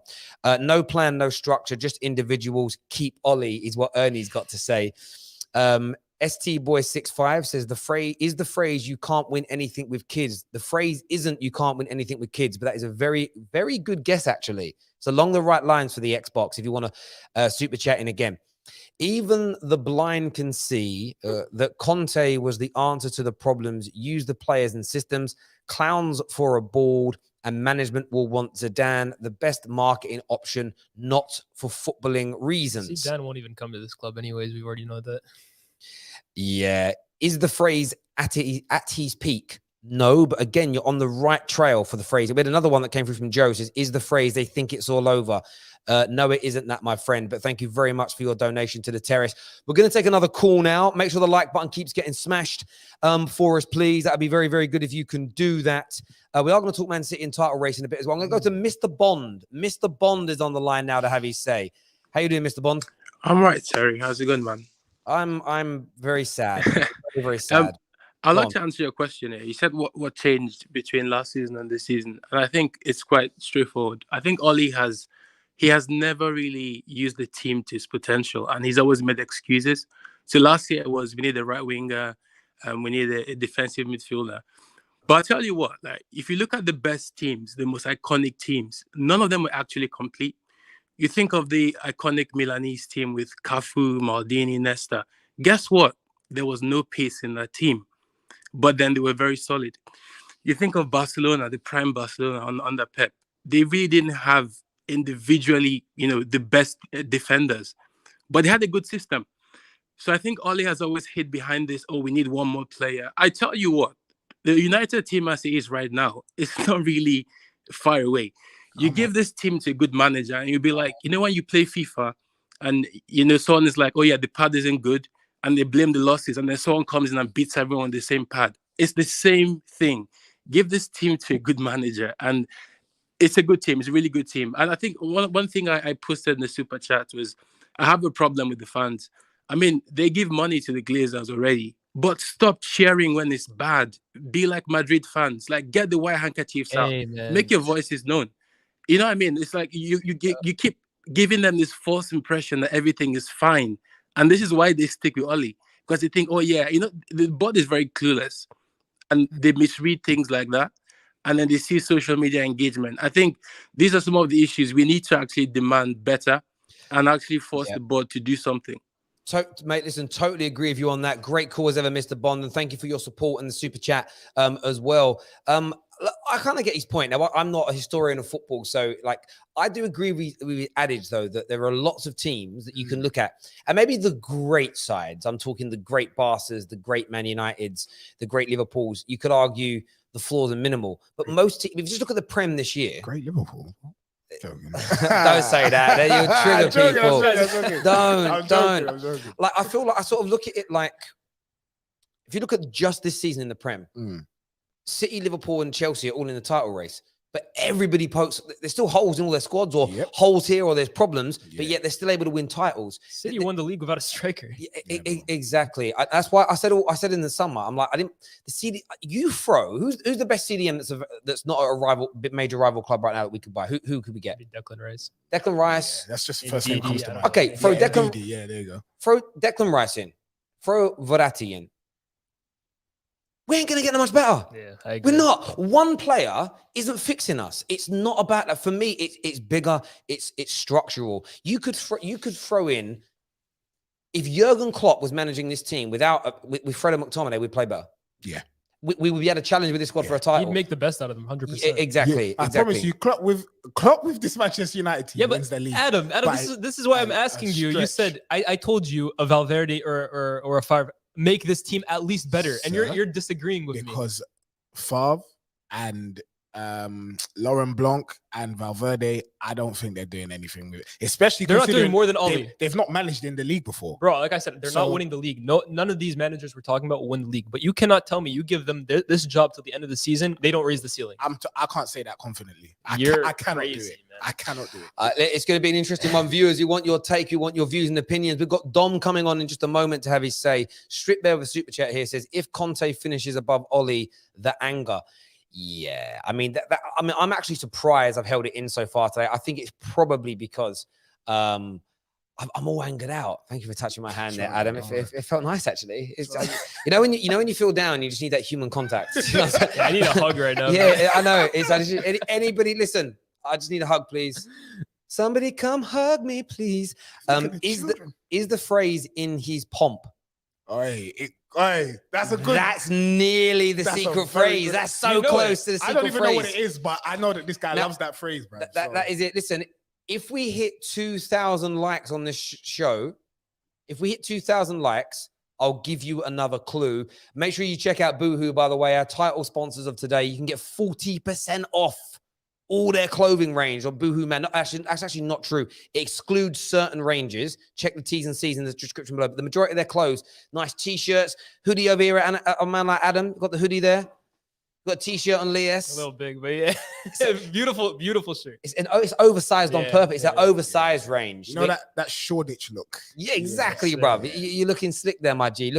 No plan, no structure, just individuals. Keep Ollie is what Ernie's got to say. ST Boy 65 says the phrase you can't win anything with kids. The phrase isn't you can't win anything with kids, but that is a very, very good guess, actually. It's along the right lines for the Xbox if you want to super chat in again. Even the blind can see that Conte was the answer to the problems. Use the players and systems. Clowns for a board, and management will want Zidane, the best marketing option, not for footballing reasons. Zidane won't even come to this club anyways. We already know that. Yeah. Is the phrase at his peak? No, but again, you're on the right trail for the phrase. We had another one that came through from Joe. Says, is the phrase they think it's all over? No, it isn't that, my friend. But thank you very much for your donation to the terrace. We're going to take another call now. Make sure the like button keeps getting smashed for us, please. That'd be very, very good if you can do that. We are going to talk Man City and title race in a bit as well. I'm going to go to Mr. Bond. Mr. Bond is on the line now to have his say. How you doing, Mr. Bond? I'm right, Terry. How's it going, man? I'm very sad. Very, very sad. I'd like to answer your question here. You said what changed between last season and this season, and I think it's quite straightforward. I think Ollie has never really used the team to its potential, and he's always made excuses. So last year it was we need a right winger, and we need a defensive midfielder. But I tell you what, like if you look at the best teams, the most iconic teams, none of them were actually complete. You think of the iconic Milanese team with Cafu, Maldini, Nesta. Guess what? There was no pace in that team, but then they were very solid. You think of Barcelona, the prime Barcelona under Pep. They really didn't have individually, the best defenders, but they had a good system. So I think Ole has always hid behind this, we need one more player. I tell you what, the United team as it is right now, it's not really far away. You give this team to a good manager and you'll be like, when you play FIFA and, someone is like, oh yeah, the pad isn't good, and they blame the losses, and then someone comes in and beats everyone on the same pad. It's the same thing. Give this team to a good manager, and it's a good team. It's a really good team. And I think one thing I posted in the super chat was I have a problem with the fans. I mean, they give money to the Glazers already, but stop cheering when it's bad. Be like Madrid fans. Like, get the white handkerchiefs out. Make your voices known. You know what I mean? It's like you keep giving them this false impression that everything is fine. And this is why they stick with Oli. Because they think, the board is very clueless. And they misread things like that. And then they see social media engagement. I think these are some of the issues we need to actually demand better and actually force the board to do something. Mate, listen, totally agree with you on that. Great call as ever, Mr. Bond, and thank you for your support and the super chat as well. I kind of get his point. Now, I'm not a historian of football, so like I do agree with the adage though that there are lots of teams that you can look at, and maybe the great sides. I'm talking the great Barca's, the great Man Uniteds, the great Liverpools. You could argue the flaws are minimal, but most teams, if you just look at the Prem this year, Great Liverpool. don't say that. You'll trigger people. Don't. I'm joking. Like I feel like I sort of look at it like if you look at just this season in the Prem, City, Liverpool, and Chelsea are all in the title race, but everybody pokes. There's still holes in all their squads, or holes here, or there's problems, but yet they're still able to win titles. City won the league without a striker. Exactly. That's why I said in the summer, I'm like, the CD. You throw who's the best CDM that's not a major rival club right now that we could buy. Who could we get? Declan Rice. Declan Rice. Yeah, that's just the first name that comes to mind. Okay, throw Declan. Yeah, there you go. Throw Declan Rice in. Throw Verratti in. We ain't going to get that much better. Yeah, I agree. We're not. One player isn't fixing us. It's not about that. For me, it's bigger. It's structural. You could throw in, if Jurgen Klopp was managing this team with Fredo McTominay, we'd play better. Yeah. We would be able to challenge with this squad for a title. He'd make the best out of them, 100%. Exactly. I promise you, Klopp with this Manchester United team wins the league. Adam, this is why I'm asking you. You said I told you a Valverde or a Favre make this team at least better, and you're disagreeing with me because Favre and Laurent Blanc and Valverde, I don't think they're doing anything with it. Especially they're not doing more than Oli. They've not managed in the league before, bro. Like I said, they're not winning the league. No, none of these managers we're talking about will win the league. But you cannot tell me you give them this job till the end of the season, they don't raise the ceiling. I can't say that confidently. I cannot do it. Man. I cannot do it. It's going to be an interesting one. Viewers, you want your take, you want your views and opinions. We've got Dom coming on in just a moment to have his say. Strip Bear with a super chat here says, if Conte finishes above Oli, the anger. Yeah, I mean, I'm actually surprised I've held it in so far today. I think it's probably because I'm all angered out. Thank you for touching my hand there, Adam. It felt nice actually. It's when you feel down, you just need that human contact. I need a hug right now. Yeah, I know. Anybody listen? I just need a hug, please. Somebody come hug me, please. Is the phrase in his pomp? That's nearly the secret phrase. That's so close to the secret phrase. I don't even know what it is, but I know that this guy loves that phrase, bro. That is it. Listen, if we hit 2,000 likes on this show, if we hit 2,000 likes, I'll give you another clue. Make sure you check out Boohoo, by the way, our title sponsors of today. You can get 40% off all their clothing range on BOOHOOMAN. That's actually not true. It excludes certain ranges. Check the T's and C's in the description below. But the majority of their clothes, nice T-shirts, hoodie over here. And a man like Adam, got the hoodie there. Got a T-shirt on Lias. A little big, but yeah. beautiful shirt. It's oversized on purpose. It's an oversized range. You know that Shoreditch look. Yeah, exactly, bruv. You're looking slick there, my G.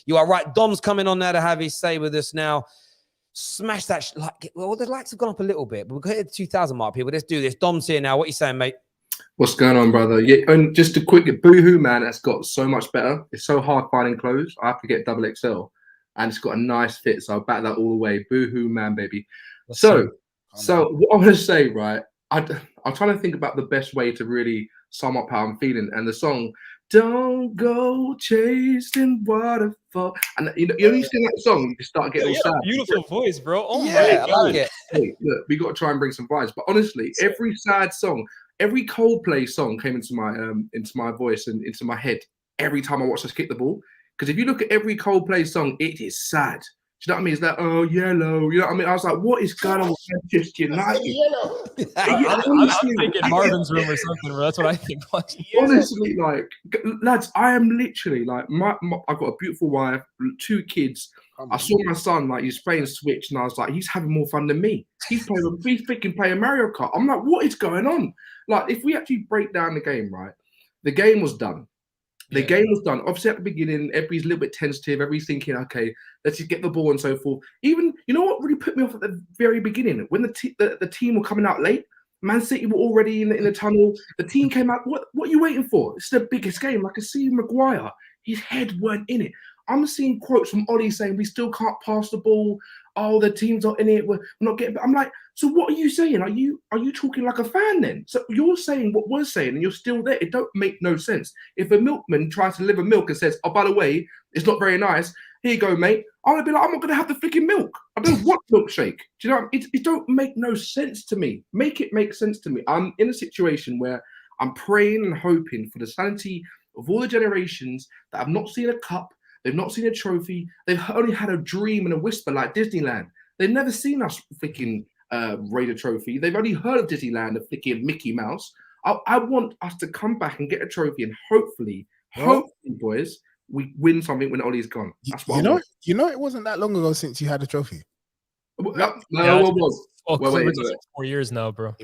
You are right. Dom's coming on there to have his say with us now. Smash that. The likes have gone up a little bit, but we're going to hit the 2,000 mark, people. Let's do this. Dom's here now. What are you saying, mate? What's going on, brother? Yeah, and just a quick BOOHOOMAN has got so much better. It's so hard finding clothes. I have to get XXL, and it's got a nice fit, so I'll back that all the way. BOOHOOMAN, baby. So what I want to say, right? I'm trying to think about the best way to really sum up how I'm feeling, and the song "Don't Go Chasing Waterfall." And you sing that song, you start getting all sad. Beautiful voice, bro. Oh my God. I like it. Hey, look, we got to try and bring some vibes. But honestly, every sad song, every Coldplay song came into my voice and into my head every time I watched us kick the ball. Because if you look at every Coldplay song, it is sad. Do you know what I mean? It's like, oh, yellow. You know what I mean? I was like, what is going on with Manchester United? I'm thinking Marvin's Room or something, bro. That's what I think. Honestly, like, lads, I am literally like, I've got a beautiful wife, 2 kids. I saw my son, like, he's playing Switch, and I was like, he's having more fun than me. He's freaking playing Mario Kart. I'm like, what is going on? Like, if we actually break down the game, right? The game was done. The game was done. Obviously, at the beginning, everybody's a little bit tentative. Everybody's thinking, okay, let's just get the ball and so forth. Even, you know what really put me off at the very beginning? When the team were coming out late, Man City were already in the tunnel. The team came out. What are you waiting for? It's the biggest game. Like I see Maguire, his head weren't in it. I'm seeing quotes from Oli saying we still can't pass the ball. oh, the team's not in it. We're not getting. I'm like, so what are you saying? Are you talking like a fan then? So you're saying what we're saying, and you're still there. It don't make no sense. If a milkman tries to deliver milk and says, oh, by the way, it's not very nice. Here you go, mate. I'm gonna be like, I'm not gonna have the freaking milk. I don't want milkshake. Do you know? It don't make no sense to me. Make it make sense to me. I'm in a situation where I'm praying and hoping for the sanity of all the generations that have not seen a cup, they've not seen a trophy, they've only had a dream and a whisper like Disneyland. They've never seen us freaking raid a trophy. They've only heard of Disneyland, the freaking Mickey Mouse. I want us to come back and get a trophy, and hopefully, boys, we win something when Ollie's gone. That's what I want. You know, it wasn't that long ago since you had a trophy. No, what was? Wait, 4 years now, bro.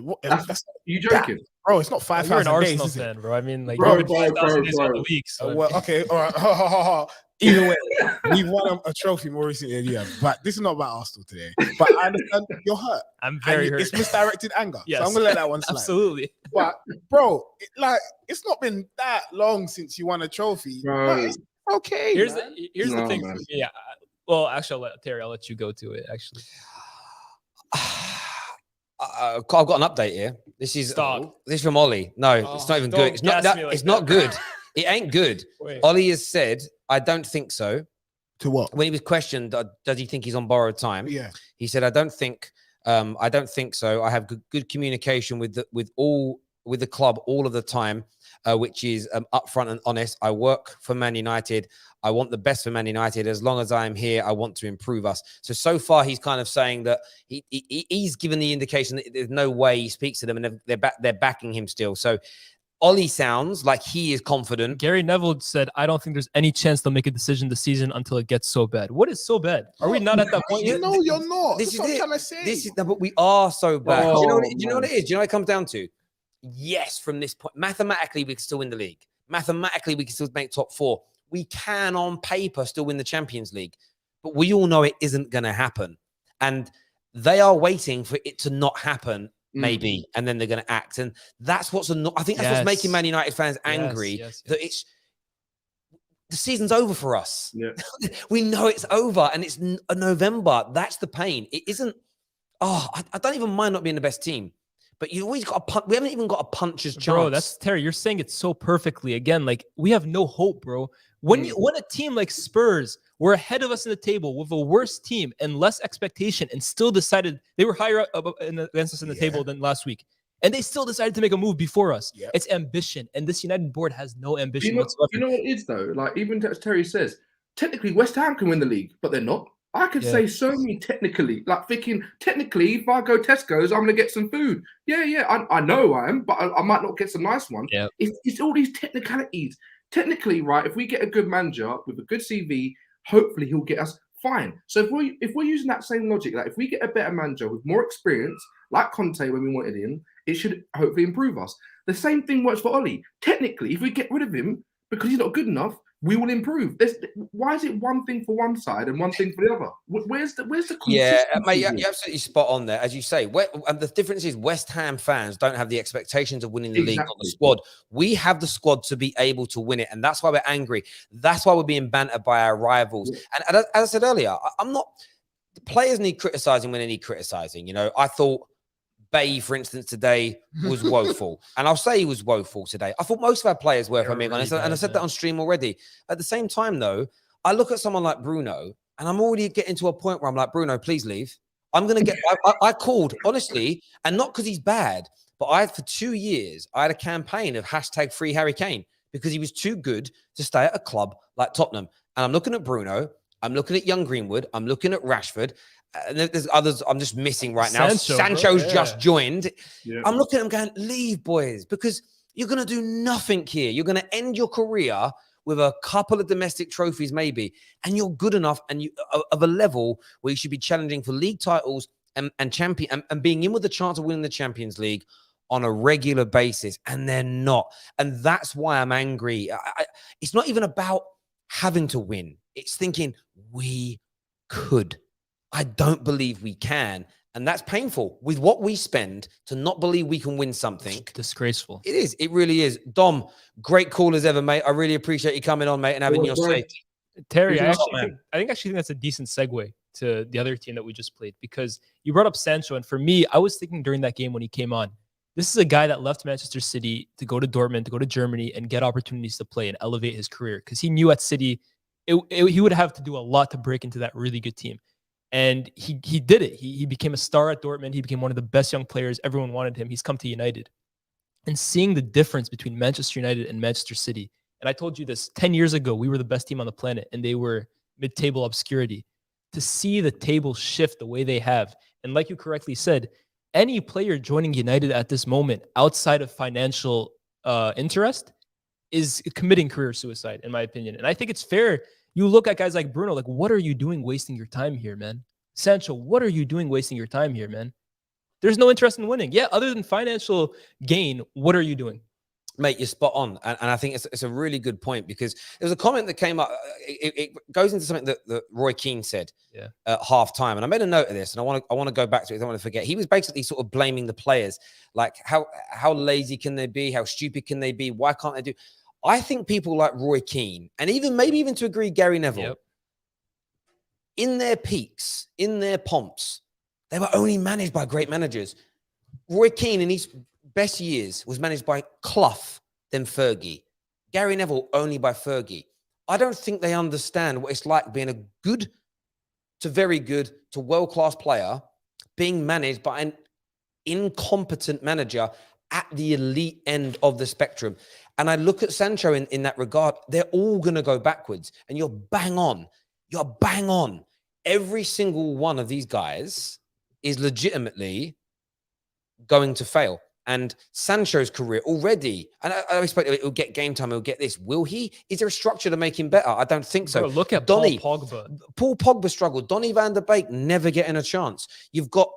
You joking? Bro, it's not 5,000 days. You're an Arsenal fan, bro. I mean, like, bro. The week, so well, okay, all right. Either way, we've won a trophy more recently than you have. But this is not about Arsenal today. But I understand you're hurt. I'm very hurt. It's misdirected anger. Yes. So I'm gonna let that one slide. Absolutely. But bro, it's not been that long since you won a trophy. Bro. Okay. Here's the thing. Man. Yeah. Well, actually, Terry, I'll let you go to it. Actually. I've got an update here. This is from Ollie. No, it's not even good. It's not. It's not good. It ain't good. Wait. Ollie has said, "I don't think so." To what? When he was questioned, does he think he's on borrowed time? Yeah. He said, "I don't think so. I have good communication with the club all of the time, which is upfront and honest. I work for Man United. I want the best for Man United. As long as I am here, I want to improve us." So far, he's kind of saying that he's given the indication that there's no way he speaks to them, and they're backing him still. So Ollie sounds like he is confident. Gary Neville said, "I don't think there's any chance they'll make a decision this season until it gets so bad." What is so bad? Are we not at that point yet? No, you're not. This is what it. I'm trying to say. But we are so bad. Oh, do you know what it is? Do you know what it comes down to? Yes, from this point, mathematically, we can still win the league. Mathematically, we can still make top 4. We can, on paper, still win the Champions League. But we all know it isn't going to happen. And they are waiting for it to not happen, maybe, and then they're going to act. And that's what's I think that's what's making Man United fans angry. That it's the season's over for us. Yeah. We know it's over, and it's November. That's the pain. It isn't. I don't even mind not being the best team. But you always got a punch. We haven't even got a puncher's chance. Bro, that's Terry. You're saying it so perfectly. Again, like, we have no hope, bro. When a team like Spurs were ahead of us in the table with a worse team and less expectation, and still decided they were higher up against us in the table than last week, and they still decided to make a move before us. Yep. It's ambition, and this United board has no ambition whatsoever. You know what it is though? Like, even as Terry says, technically West Ham can win the league, but they're not. I could say so many technically, like thinking technically, if I go Tesco's, I'm gonna get some food. I know I am, but I might not get some nice one. Yeah, it's all these technicalities. Technically, right? If we get a good manager with a good CV, hopefully he'll get us fine. So if we're using that same logic, like if we get a better manager with more experience, like Conte when we wanted him, it should hopefully improve us. The same thing works for Ollie. Technically, if we get rid of him because he's not good enough, we will improve. Why is it one thing for one side and one thing for the other? Where's the consistency? Yeah, mate, you're absolutely spot on there. As you say, and the difference is West Ham fans don't have the expectations of winning the league, not the squad. We have the squad to be able to win it, and that's why we're angry. That's why we're being bantered by our rivals. Yeah. And as I said earlier, I'm not. The players need criticizing when they need criticizing. You know, I thought Bay, for instance, today was woeful. And I'll say he was woeful today. I thought most of our players were, if I'm being honest. And I said that on stream already. At the same time, though, I look at someone like Bruno, and I'm already getting to a point where I'm like, Bruno, please leave. I'm going to get... I called, honestly, and not because he's bad, but for 2 years, I had a campaign of #free Harry Kane because he was too good to stay at a club like Tottenham. And I'm looking at Bruno. I'm looking at young Greenwood. I'm looking at Rashford. And there's others I'm just missing right now. Sancho's just joined. Yeah. I'm looking at him going, leave, boys, because you're going to do nothing here. You're going to end your career with a couple of domestic trophies, maybe, and you're good enough and you of a level where you should be challenging for league titles and champion and being in with the chance of winning the Champions League on a regular basis, and they're not. And that's why I'm angry. It's not even about having to win. It's thinking we could. I don't believe we can. And that's painful with what we spend to not believe we can win something. It's disgraceful. It is. It really is. Dom, great call as ever, mate. I really appreciate you coming on, mate, and having your say. Terry, I actually think that's a decent segue to the other team that we just played, because you brought up Sancho. And for me, I was thinking during that game when he came on, this is a guy that left Manchester City to go to Dortmund, to go to Germany and get opportunities to play and elevate his career. Because he knew at City, he would have to do a lot to break into that really good team. And he did it. He became a star at Dortmund. He became one of the best young players. Everyone wanted him. He's come to United. And seeing the difference between Manchester United and Manchester City. And I told you this, 10 years ago, we were the best team on the planet and they were mid-table obscurity. To see the table shift the way they have. And like you correctly said, any player joining United at this moment outside of financial interest is committing career suicide, in my opinion. And I think it's fair. You look at guys like Bruno, like, what are you doing wasting your time here, man? Sancho, what are you doing wasting your time here, man? There's no interest in winning. Yeah, other than financial gain, what are you doing? Mate, you're spot on. And I think it's a really good point, because there was a comment that came up. It goes into something that Roy Keane said at half time. And I made a note of this, and I want to go back to it. I don't want to forget. He was basically sort of blaming the players. Like, how lazy can they be? How stupid can they be? Why can't they do? I think people like Roy Keane, and maybe even to agree, Gary Neville, in their peaks, in their pomps, they were only managed by great managers. Roy Keane in his best years was managed by Clough, then Fergie. Gary Neville only by Fergie. I don't think they understand what it's like being a good to very good to world-class player being managed by an incompetent manager at the elite end of the spectrum. And I look at Sancho in that regard. They're all going to go backwards. And you're bang on. You're bang on. Every single one of these guys is legitimately going to fail. And Sancho's career already, and I expect he'll get game time, he'll get this. Will he? Is there a structure to make him better? I don't think so. Bro, look at Donny, Paul Pogba. Paul Pogba struggled. Donny van der Beek never getting a chance. You've got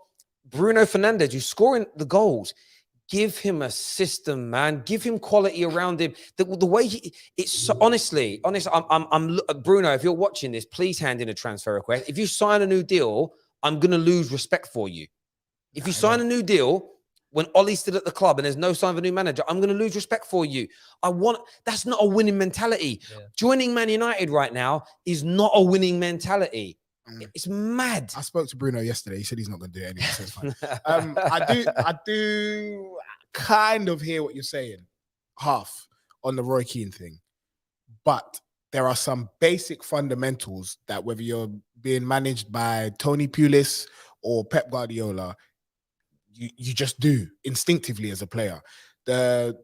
Bruno Fernandes who's scoring the goals. Give him a system, man. Give him quality around him. The way it's so, honestly, I'm Bruno. If you're watching this, please hand in a transfer request. If you sign a new deal, I'm gonna lose respect for you. If you sign a new deal when Ollie's still at the club and there's no sign of a new manager, I'm gonna lose respect for you. That's not a winning mentality. Yeah. Joining Man United right now is not a winning mentality. It's mad. I spoke to Bruno yesterday. He said he's not going to do it anyway. So it's fine. I do kind of hear what you're saying, half on the Roy Keane thing, but there are some basic fundamentals that whether you're being managed by Tony Pulis or Pep Guardiola, you just do instinctively as a player. The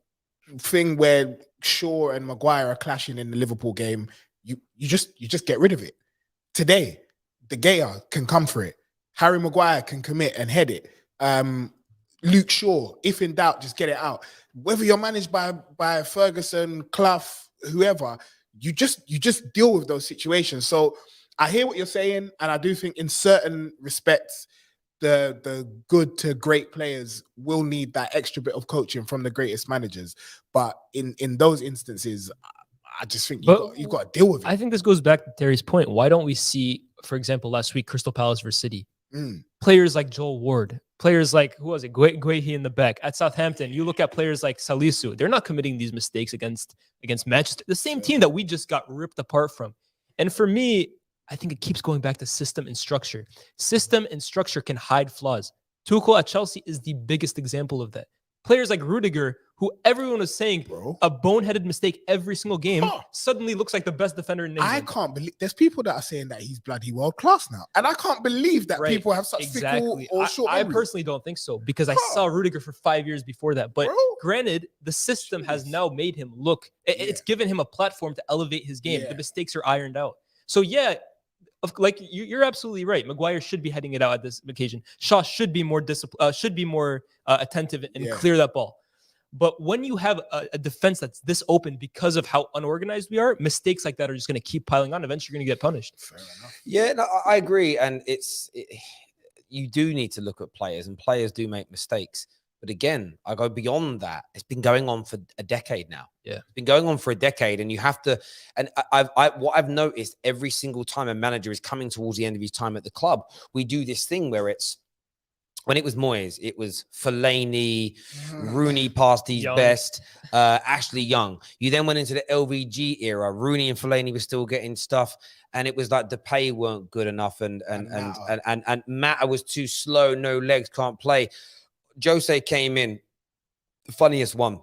thing where Shaw and Maguire are clashing in the Liverpool game, you just get rid of it. Today, De Gea can come for it. Harry Maguire can commit and head it. Luke Shaw, if in doubt, just get it out. Whether you're managed by Ferguson, Clough, whoever, you just deal with those situations. So I hear what you're saying, and I do think in certain respects, the good to great players will need that extra bit of coaching from the greatest managers. But in those instances, I just think you've got to deal with it. I think this goes back to Terry's point. Why don't we see, for example, last week, Crystal Palace versus City? Players like Joel Ward, players like, who was it? Guehi in the back. At Southampton, you look at players like Salisu. They're not committing these mistakes against Manchester, the same team that we just got ripped apart from. And for me, I think it keeps going back to system and structure. System and structure can hide flaws. Tuchel at Chelsea is the biggest example of that. Players like Rudiger, who everyone was saying a boneheaded mistake every single game, suddenly looks like the best defender in England. I can't believe there's people that are saying that he's bloody world class now, and I can't believe that people have such fickle or short. I personally don't think so, because I saw Rudiger for 5 years before that. But granted, the system has now made him look. It's given him a platform to elevate his game. The mistakes are ironed out. So like you're absolutely right. Maguire should be heading it out at this occasion. Shaw should be more attentive and clear that ball. But when you have a defense that's this open because of how unorganized we are, mistakes like that are just going to keep piling on. Eventually, you're going to get punished. Fair enough. Yeah, no, I agree. And you do need to look at players, and players do make mistakes. But again, I go beyond that. It's been going on for a decade now. Yeah, it's been going on for a decade, and you have to. And what I've noticed every single time a manager is coming towards the end of his time at the club, we do this thing where it's, when it was Moyes, it was Fellaini, Rooney past his Young. best, Ashley Young. You then went into the LVG era. Rooney and Fellaini were still getting stuff, and it was like Depay weren't good enough, and Mata was too slow, no legs, can't play. Jose came in, the funniest one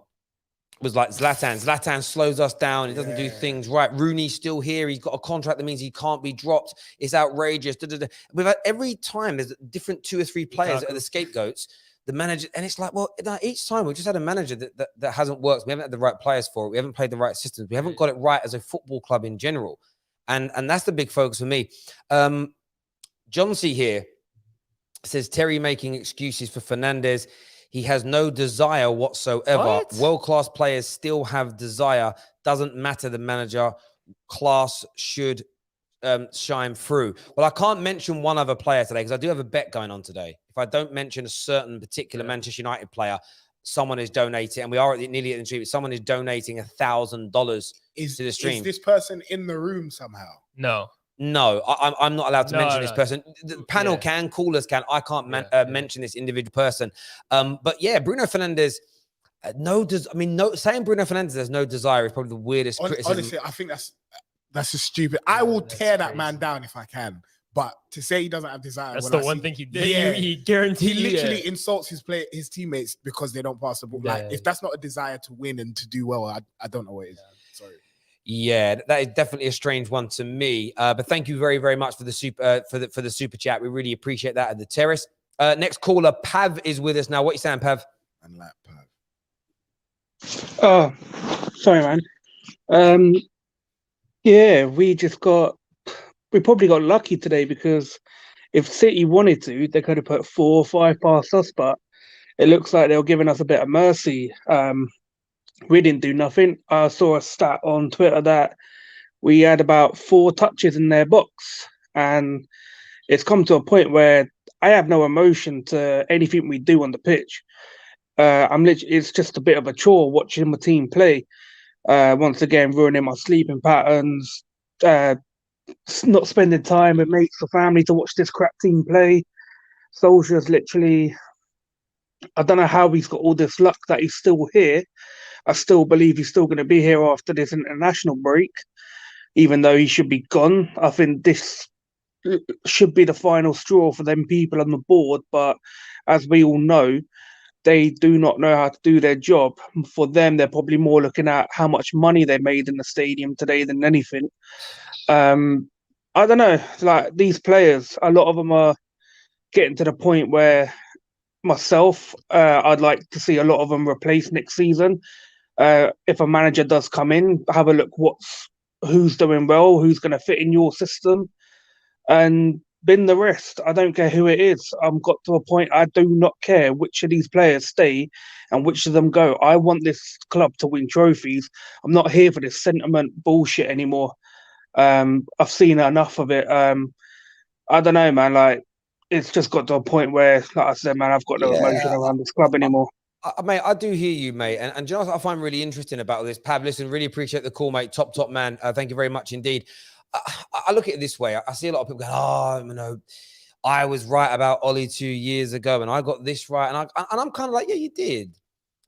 was like Zlatan. Zlatan slows us down. He doesn't do things right. Rooney's still here. He's got a contract that means he can't be dropped. It's outrageous. We've had, every time there's different 2 or 3 players that are the scapegoats. The manager, and it's like, well, each time we've just had a manager that hasn't worked. We haven't had the right players for it. We haven't played the right systems. We haven't got it right as a football club in general. And that's the big focus for me. John C. here says, Terry making excuses for Fernandes. He has no desire whatsoever. What? World-class players still have desire. Doesn't matter the manager. Class should shine through. Well, I can't mention one other player today because I do have a bet going on today. If I don't mention a certain particular Manchester United player, someone is donating, and we are nearly at the stream. Someone is donating $1,000 to the stream. Is this person in the room somehow? No, I'm not allowed to mention this person. The panel Yeah. can, callers can. I can't mention this individual person. But yeah, Bruno Fernandes, saying Bruno Fernandes has no desire is probably the weirdest criticism. Honestly, I think that's just stupid. I will tear that crazy. man down if I can. But to say he doesn't have desire, That's when the I one see- thing he did. Yeah. He guaranteed. He literally insults his teammates because they don't pass the ball. Like, Yeah. if that's not a desire to win and to do well, I don't know what it is. Sorry. Yeah, that is definitely a strange one to me. But thank you very, very much for the super chat. We really appreciate that at the terrace. Next caller, Pav is with us now. What are you saying, Pav? And like, Pav. Oh, sorry, man. Yeah, we probably got lucky today because if City wanted to, they could have put 4 or 5 past us, but it looks like they were giving us a bit of mercy. We didn't do nothing. I saw a stat on Twitter that we had about 4 touches in their box, and it's come to a point where I have no emotion to anything we do on the pitch. It's just a bit of a chore watching my team play. Once again, ruining my sleeping patterns, not spending time with mates or family to watch this crap team play. Solskjaer's literally, I don't know how he's got all this luck that he's still here. I still believe he's still going to be here after this international break, even though he should be gone. I think this should be the final straw for them people on the board. But as we all know, they do not know how to do their job. For them, they're probably more looking at how much money they made in the stadium today than anything. I don't know. Like, these players, a lot of them are getting to the point where myself, I'd like to see a lot of them replaced next season. If a manager does come in, have a look who's doing well, who's going to fit in your system, and bin the rest. I don't care who it is. I've got to a point I do not care which of these players stay and which of them go. I want this club to win trophies. I'm not here for this sentiment bullshit anymore. I've seen enough of it. I don't know, man. Like, it's just got to a point where, like I said, man, I've got no emotion around this club anymore. Mate, I do hear you, mate. And you know what I find really interesting about all this? Pav, listen, really appreciate the call, mate. Top man. Thank you very much indeed. I look at it this way. I see a lot of people going, I was right about Ollie 2 years ago and I got this right. And I'm kind of like, yeah, you did.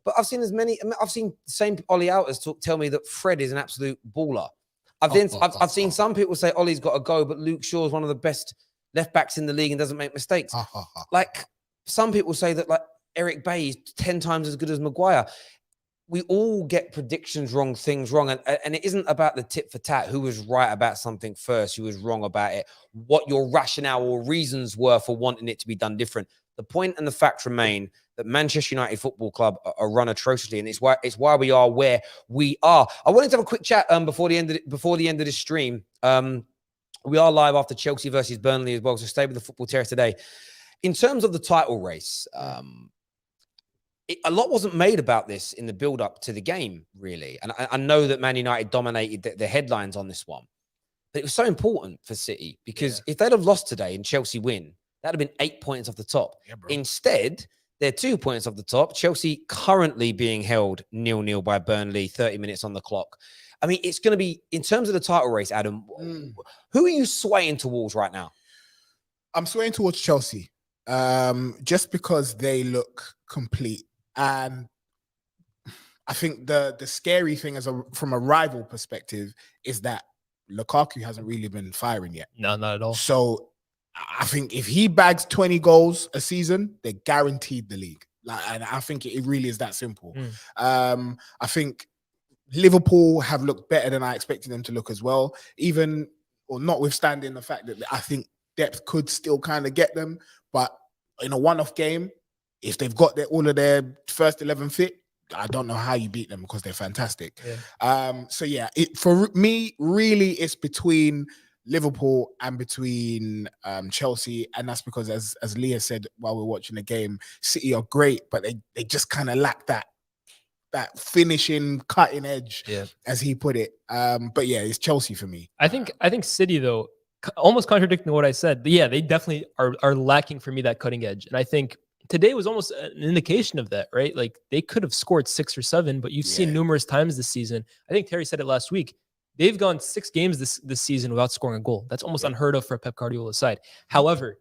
But I've seen the same Ollie outers tell me that Fred is an absolute baller. I've seen some people say Ollie's got to go, but Luke Shaw's one of the best left backs in the league and doesn't make mistakes. Like, some people say that, like, Eric Bailly is 10 times as good as Maguire. We all get predictions wrong, things wrong. And it isn't about the tit for tat, who was right about something first, who was wrong about it, what your rationale or reasons were for wanting it to be done different. The point and the facts remain that Manchester United Football Club are run atrociously, and it's why we are where we are. I wanted to have a quick chat before the end of the stream. We are live after Chelsea versus Burnley as well, so stay with the Football Terrace today. In terms of the title race, a lot wasn't made about this in the build-up to the game, really. And I know that Man United dominated the headlines on this one. But it was so important for City because if they'd have lost today and Chelsea win, that'd have been 8 points off the top. Yeah, instead, they're 2 points off the top. Chelsea currently being held 0-0 by Burnley, 30 minutes on the clock. I mean, it's going to be, in terms of the title race, Adam, who are you swaying towards right now? I'm swaying towards Chelsea. Just because they look complete. And I think the scary thing from a rival perspective is that Lukaku hasn't really been firing yet. No, not at all. So I think if he bags 20 goals a season, they're guaranteed the league. And I think it really is that simple. I think Liverpool have looked better than I expected them to look as well, even or notwithstanding the fact that I think depth could still kind of get them. But in a one-off game, if they've got all of their first 11 fit, I don't know how you beat them because they're fantastic. So yeah, for me, really, it's between Liverpool and between Chelsea, and that's because, as Leah said while we were watching the game, City are great, but they just kind of lack that finishing, cutting edge, as he put it. But yeah, it's Chelsea for me. I think City, though, almost contradicting what I said, but yeah, they definitely are lacking for me that cutting edge, and I think today was almost an indication of that, right? Like they could have scored 6 or 7, but you've seen numerous times this season. I think Terry said it last week. They've gone 6 games this season without scoring a goal. That's almost unheard of for a Pep Guardiola side. However,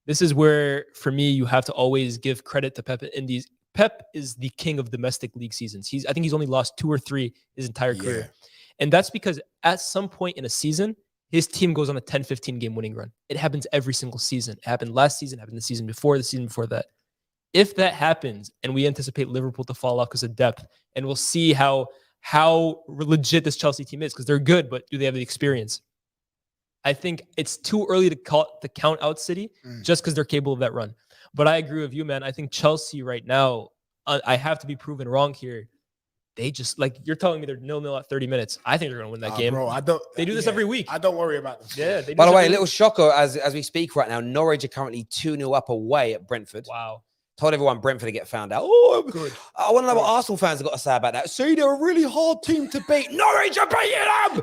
this is where, for me, you have to always give credit to Pep in these. Pep is the king of domestic league seasons. I think he's only lost 2 or 3 his entire career. And that's because at some point in a season, his team goes on a 10-15 game winning run. It happens every single season. It happened last season, happened the season before that. If that happens, and we anticipate Liverpool to fall off because of depth, and we'll see how legit this Chelsea team is, because they're good, but do they have the experience? I think it's too early to count out City just because they're capable of that run. But I agree with you, man. I think Chelsea right now, I have to be proven wrong here. They just, like, you're telling me they're 0-0 at 30 minutes. I think they're going to win that game. Bro, they do this every week. I don't worry about this. Yeah. By the way, a little shocker as we speak right now. Norwich are currently 2-0 up away at Brentford. Wow. Told everyone Brentford to get found out. Oh, good. I want to know what Arsenal fans have got to say about that. See, they're a really hard team to beat. Norwich are beating them.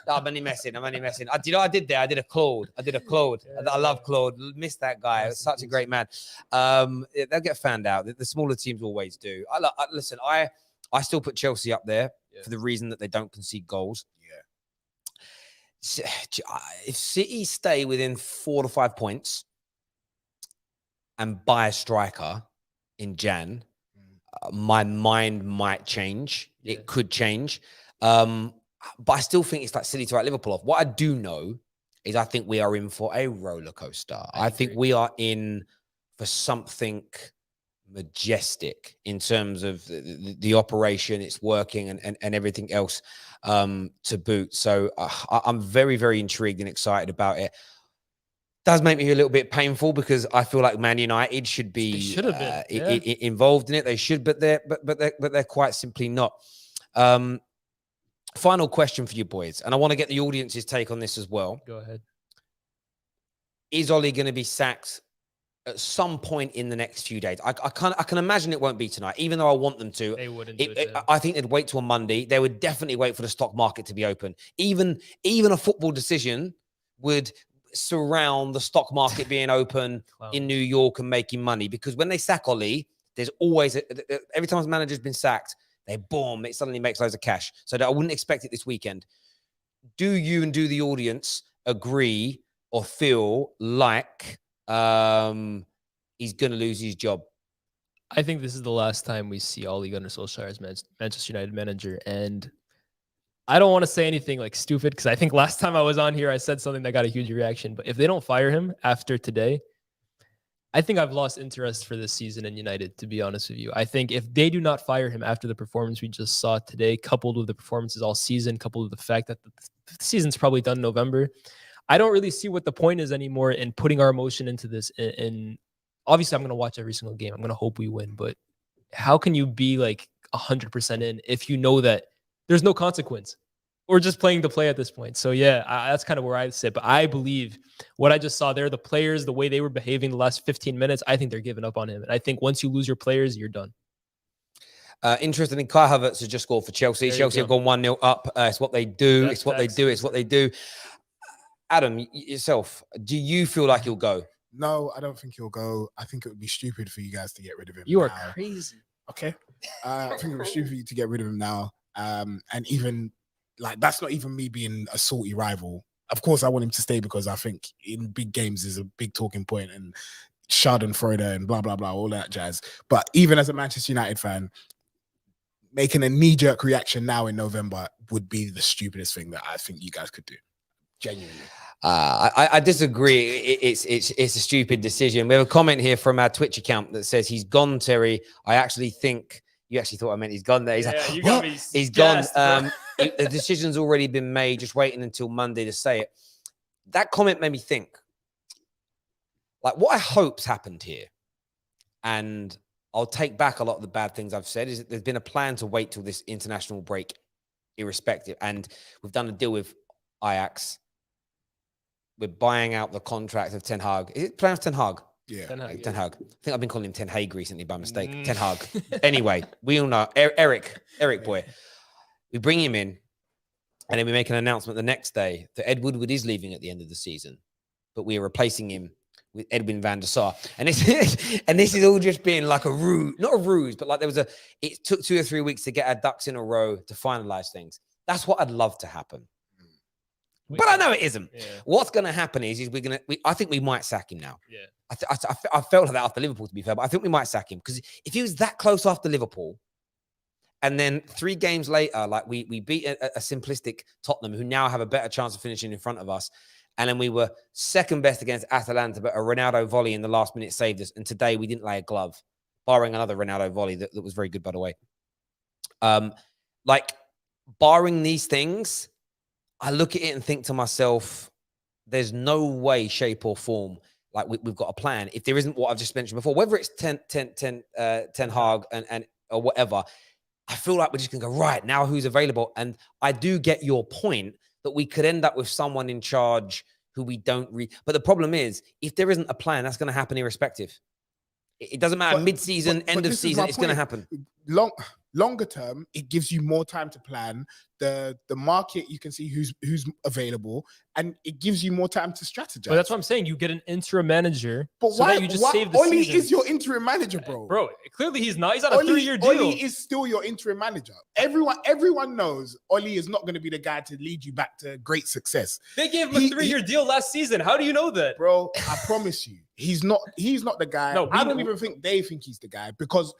No, I'm only messing. I did a Claude. I love Claude. Missed that guy. It was such a great man. They'll get found out. The smaller teams always do. Listen, I still put Chelsea up there for the reason that they don't concede goals. If City stay within 4 to 5 points and buy a striker in Jan, my mind might change. It could change. But I still think it's like City to write Liverpool off. What I do know is I think we are in for a roller coaster. I think we are in for something majestic in terms of the operation, it's working, and everything else to boot. So I'm very, very intrigued and excited about it. Does make me a little bit painful because I feel like Man United should be involved in it. They should, but they're quite simply not. Final question for you boys, and I want to get the audience's take on this as well. Go ahead. Is Ollie going to be sacked at some point in the next few days? I can imagine it won't be tonight, even though I want them to. They wouldn't do it. I think they'd wait till Monday. They would definitely wait for the stock market to be open. Even a football decision would surround the stock market being open in New York and making money, because when they sack Ollie, there's always every time a manager's been sacked, it suddenly makes loads of cash. So I wouldn't expect it this weekend. Do you and do the audience agree or feel like he's going to lose his job? I think this is the last time we see Ole Gunnar Solskjaer as Manchester United manager, and I don't want to say anything like stupid because I think last time I was on here, I said something that got a huge reaction. But if they don't fire him after today, I think I've lost interest for this season in United, to be honest with you. I think if they do not fire him after the performance we just saw today, coupled with the performances all season, coupled with the fact that the season's probably done in November, I don't really see what the point is anymore in putting our emotion into this. And obviously, I'm going to watch every single game. I'm going to hope we win. But how can you be like 100% in if you know that there's no consequence? We're just playing the play at this point. So yeah, that's kind of where I sit. But I believe what I just saw there, the players, the way they were behaving the last 15 minutes, I think they're giving up on him. And I think once you lose your players, you're done. Interesting. Kai Havertz has just scored for Chelsea. Chelsea have gone 1-0 up. It's what they do. It's what they do. Adam, yourself, do you feel like he'll go? No, I don't think he'll go. I think it would be stupid for you guys to get rid of him. You are crazy. Okay. I think it would be stupid for you to get rid of him now. And even like, that's not even me being a salty rival. Of course, I want him to stay because I think in big games is a big talking point, and Schadenfreude and blah blah blah, all that jazz. But even as a Manchester United fan, making a knee-jerk reaction now in November would be the stupidest thing that I think you guys could do. Genuinely. I disagree. It's a stupid decision. We have a comment here from our Twitch account that says he's gone, Terry. I actually think you actually thought I meant he's gone there. He's like, you got me. He's gassed, gone. The decision's already been made. Just waiting until Monday to say it. That comment made me think. Like, what I hope's happened here, and I'll take back a lot of the bad things I've said, is that there's been a plan to wait till this international break, irrespective. And we've done a deal with Ajax. We're buying out the contract of Ten Hag. Is it pronounced Ten Hag? Yeah. Ten Hag. I think I've been calling him Ten Hag recently by mistake. Ten Hag. Anyway, we all know. Eric boy. We bring him in, and then we make an announcement the next day that Ed Woodward is leaving at the end of the season, but we are replacing him with Edwin van der Sar. And this is all just being like a ruse, not a ruse, but like it took 2 or 3 weeks to get our ducks in a row to finalize things. That's what I'd love to happen. But I know it isn't. Yeah. What's going to happen is I think we might sack him now. Yeah. I felt like that after Liverpool, to be fair, but I think we might sack him because if he was that close after Liverpool, and then 3 games later, like we beat a simplistic Tottenham who now have a better chance of finishing in front of us, and then we were second best against Atalanta, but a Ronaldo volley in the last minute saved us. And today we didn't lay a glove, barring another Ronaldo volley that was very good, by the way. Like, barring these things, I look at it and think to myself, there's no way, shape, or form like we've got a plan. If there isn't what I've just mentioned before, whether it's Ten Hag and or whatever, I feel like we're just going to go, right, now who's available? And I do get your point that we could end up with someone in charge who we don't But the problem is, if there isn't a plan, that's going to happen irrespective. It doesn't matter. Mid-season, end of season, it's going to happen. Longer term, it gives you more time to plan. The market, you can see who's available, and it gives you more time to strategize. But that's what I'm saying. You get an interim manager, but so why that you just save the Oli season. is your interim manager, bro. Bro, clearly he's not. He's on a 3-year deal. Oli is still your interim manager. Everyone knows Oli is not going to be the guy to lead you back to great success. They gave him a 3-year deal last season. How do you know that, bro? I promise you, he's not the guy. No, I don't even think they think he's the guy, because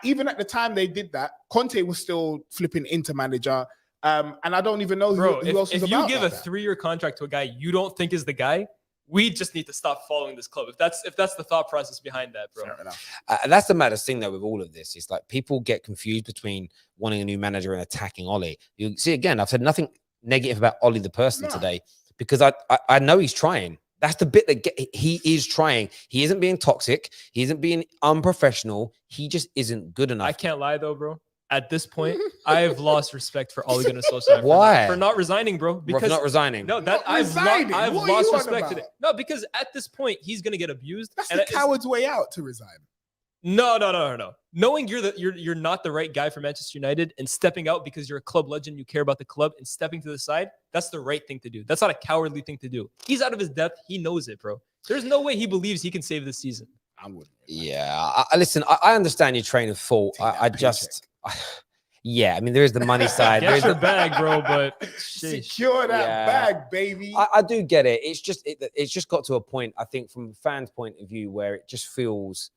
even at the time they did that, Conte was still flipping into manager. And I don't even know who else is about. If you give a 3-year contract to a guy you don't think is the guy, we just need to stop following this club. If that's the thought process behind that, bro. Fair enough. That's the maddest thing though with all of this. It's like people get confused between wanting a new manager and attacking Oli. You see, again, I've said nothing negative about Oli the person today, because I know he's trying. That's the bit that he is trying. He isn't being toxic. He isn't being unprofessional. He just isn't good enough. I can't lie though, bro. At this point, I have lost respect for Ole Gunnar Solskjaer. Why? For not resigning, bro. Because not resigning. No, that I've lost respect to it. No, because at this point, he's gonna get abused. That's the coward's way out, to resign. No. Knowing you're not the right guy for Manchester United and stepping out because you're a club legend, you care about the club, and stepping to the side, that's the right thing to do. That's not a cowardly thing to do. He's out of his depth. He knows it, bro. There's no way he believes he can save this season. I wouldn't. Yeah. Listen, I understand your train of thought. Yeah, I mean, there is the money side. Get your bag, bro, but secure that bag, baby. I do get it. It's just got to a point, I think, from a fan's point of view, where it just feels.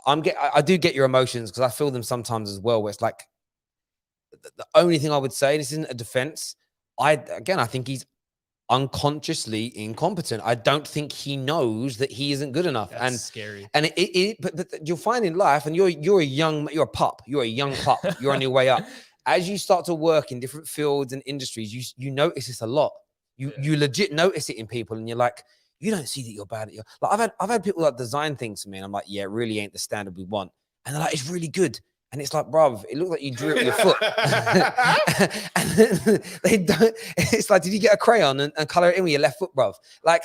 I do get your emotions, because I feel them sometimes as well, where it's like the only thing I would say, this isn't a defense. I think he's unconsciously incompetent. I don't think he knows that he isn't good enough. That's scary. And but you'll find in life, and you're a pup. You're a young pup. You're on your way up. As you start to work in different fields and industries, you notice this a lot. You legit notice it in people, and you're like, you don't see that you're bad at your. Like I've had people like design things for me, and I'm like, yeah, it really ain't the standard we want. And they're like, it's really good. And it's like, bruv, it looks like you drew it with your foot. And then they don't. It's like, did you get a crayon and color it in with your left foot, bruv? Like,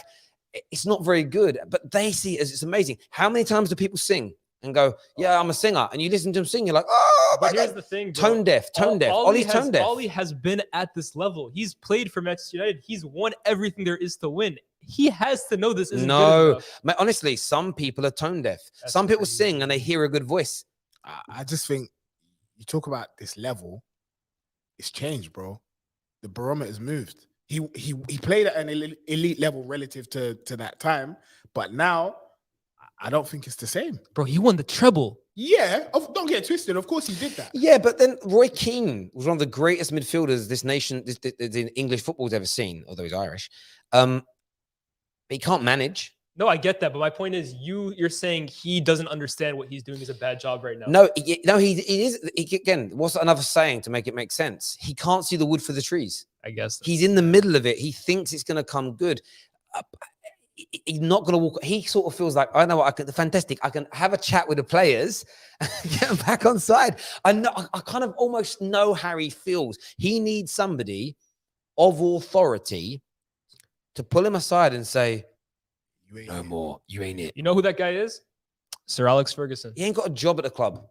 it's not very good. But they see it as it's amazing. How many times do people sing and go, yeah, I'm a singer? And you listen to them sing, you're like, oh, but here's the thing, bro. Tone deaf. Ollie's tone deaf. Ollie has been at this level. He's played for Manchester United. He's won everything there is to win. He has to know this isn't good enough. No, honestly, some people are tone deaf. Some people sing and they hear a good voice. I just think you talk about this level, it's changed, bro. The barometer's moved. He played at an elite level relative to that time, but now I don't think it's the same. Bro, he won the treble. Yeah, don't get it twisted. Of course he did that. Yeah, but then Roy Keane was one of the greatest midfielders this nation, the English football's ever seen, although he's Irish. But he can't manage. No, I get that, but my point is, you're saying he doesn't understand what he's doing is a bad job right now. No, he is. Again, what's another saying to make it make sense? He can't see the wood for the trees. I guess He's in the middle of it. He thinks it's going to come good. He's not going to walk. He sort of feels like, I know what, fantastic. I can have a chat with the players and get them back on side. I know. I kind of almost know how he feels. He needs somebody of authority to pull him aside and say, no more. You ain't it. You know who that guy is? Sir Alex Ferguson. He ain't got a job at the club.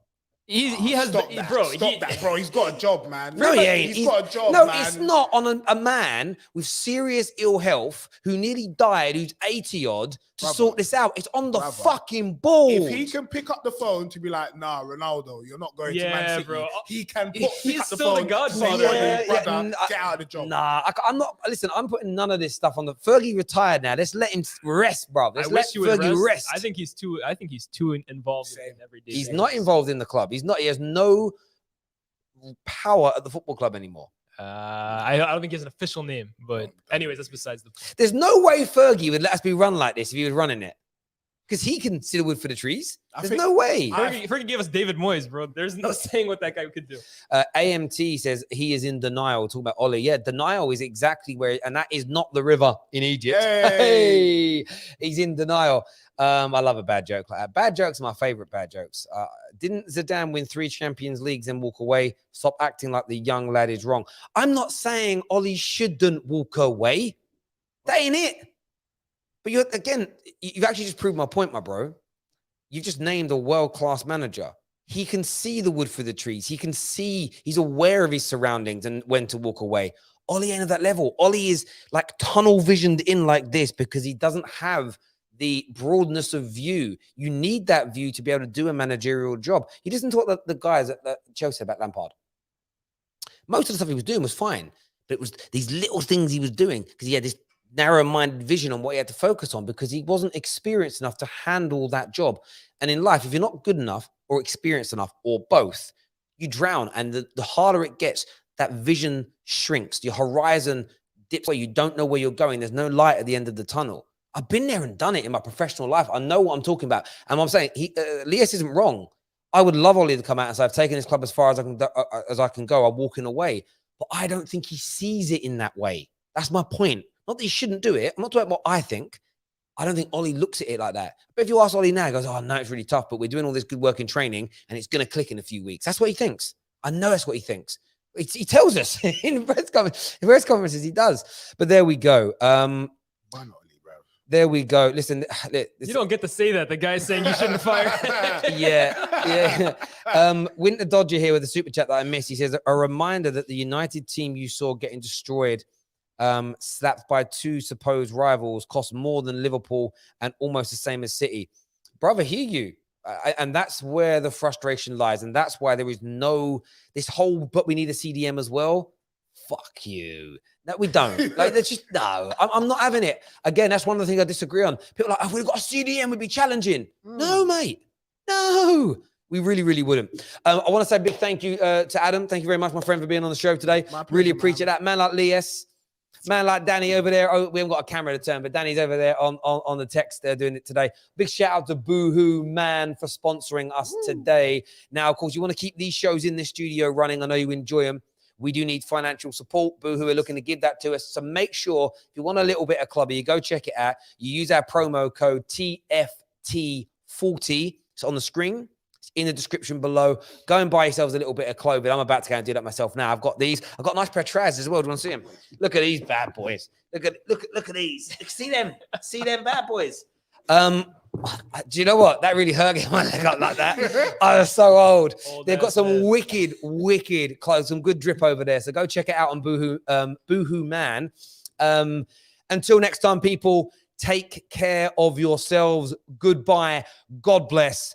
He has, Stop that, bro. Stop that, bro. He's got a job, man. No, he ain't. He's got a job, no, man. it's not on a man with serious ill health who nearly died, who's 80 odd, to sort this out. It's on the fucking board. If he can pick up the phone to be like, nah, Ronaldo, you're not going to Man City. Bro. He can pick He's up the still phone. the godfather. Get out of the job. Nah, I'm not. Listen, I'm putting none of this stuff on the. Fergie retired now. Let's let him rest, bro. Let's let Fergie rest. I think he's too involved in every day. He's not involved in the club. He's not. He has no power at the football club anymore. I don't think he has an official name, but anyways, that's besides the point. There's no way Fergie would let us be run like this if he was running it. Because he can see the wood for the trees. There's no way. Fergie gave us David Moyes, bro. There's no saying what that guy could do. AMT says he is in denial. Talking about Ollie. Yeah, denial is exactly where, and that is not the river in Egypt. Hey, he's in denial. I love a bad joke like that. Bad jokes are my favorite bad jokes. Didn't Zidane win 3 Champions Leagues and walk away? Stop acting like the young lad is wrong. I'm not saying Ollie shouldn't walk away. That ain't it. But you've actually just proved my point, my bro. You've just named a world-class manager. He can see the wood for the trees. He can see, he's aware of his surroundings and when to walk away. Ollie ain't at that level. Ollie is like tunnel visioned in like this because he doesn't have the broadness of view. You need that view to be able to do a managerial job. He doesn't talk to the guys at Chelsea about Lampard. Most of the stuff he was doing was fine, but it was these little things he was doing because he had this narrow-minded vision on what he had to focus on because he wasn't experienced enough to handle that job. And in life, if you're not good enough or experienced enough or both, you drown. And the harder it gets, that vision shrinks. Your horizon dips where you don't know where you're going. There's no light at the end of the tunnel. I've been there and done it in my professional life. I know what I'm talking about. And I'm saying, Lias isn't wrong. I would love Ollie to come out and say, I've taken this club as far as I can go. I'm walking away. But I don't think he sees it in that way. That's my point. Not that he shouldn't do it. I'm not talking about what I think. I don't think Ollie looks at it like that. But if you ask Ollie now, he goes, oh, no, it's really tough, but we're doing all this good work in training and it's going to click in a few weeks. That's what he thinks. I know that's what he thinks. He tells us in press conferences, he does. But there we go. There we go. Listen, you don't get to say that. The guy's saying you shouldn't fire. Yeah. Winter Dodger here with a super chat that I missed. He says, a reminder that the United team you saw getting destroyed, slapped by 2 supposed rivals, cost more than Liverpool and almost the same as City. Brother, hear you. And that's where the frustration lies. And that's why there is this whole, but we need a CDM as well. Fuck you. No, we don't. Like, there's just, no, I'm not having it. Again, that's one of the things I disagree on. People are like, if we've got a CDM, we'd be challenging. No, mate. No. We really, really wouldn't. I want to say a big thank you to Adam. Thank you very much, my friend, for being on the show today. Really appreciate that. Man like Lias. Man like Danny over there. Oh, we haven't got a camera to turn, but Danny's over there on the text. They're doing it today. Big shout out to BOOHOOMAN for sponsoring us today. Now, of course, you want to keep these shows in this studio running. I know you enjoy them. We do need financial support. Boohoo are looking to give that to us. So make sure if you want a little bit of clubby, you go check it out. You use our promo code TFT40. It's on the screen. In the description below. Go and buy yourselves a little bit of clothing. I'm about to go and do that myself now. I've got these. I've got a nice pair of trousers as well. Do you want to see them? Look at these bad boys. Look at these. See them? See them bad boys? Do you know what? That really hurt my leg up like that. I was so old. They've got some wicked clothes, some good drip over there. So go check it out on BOOHOOMAN. Until next time, people, take care of yourselves. Goodbye. God bless.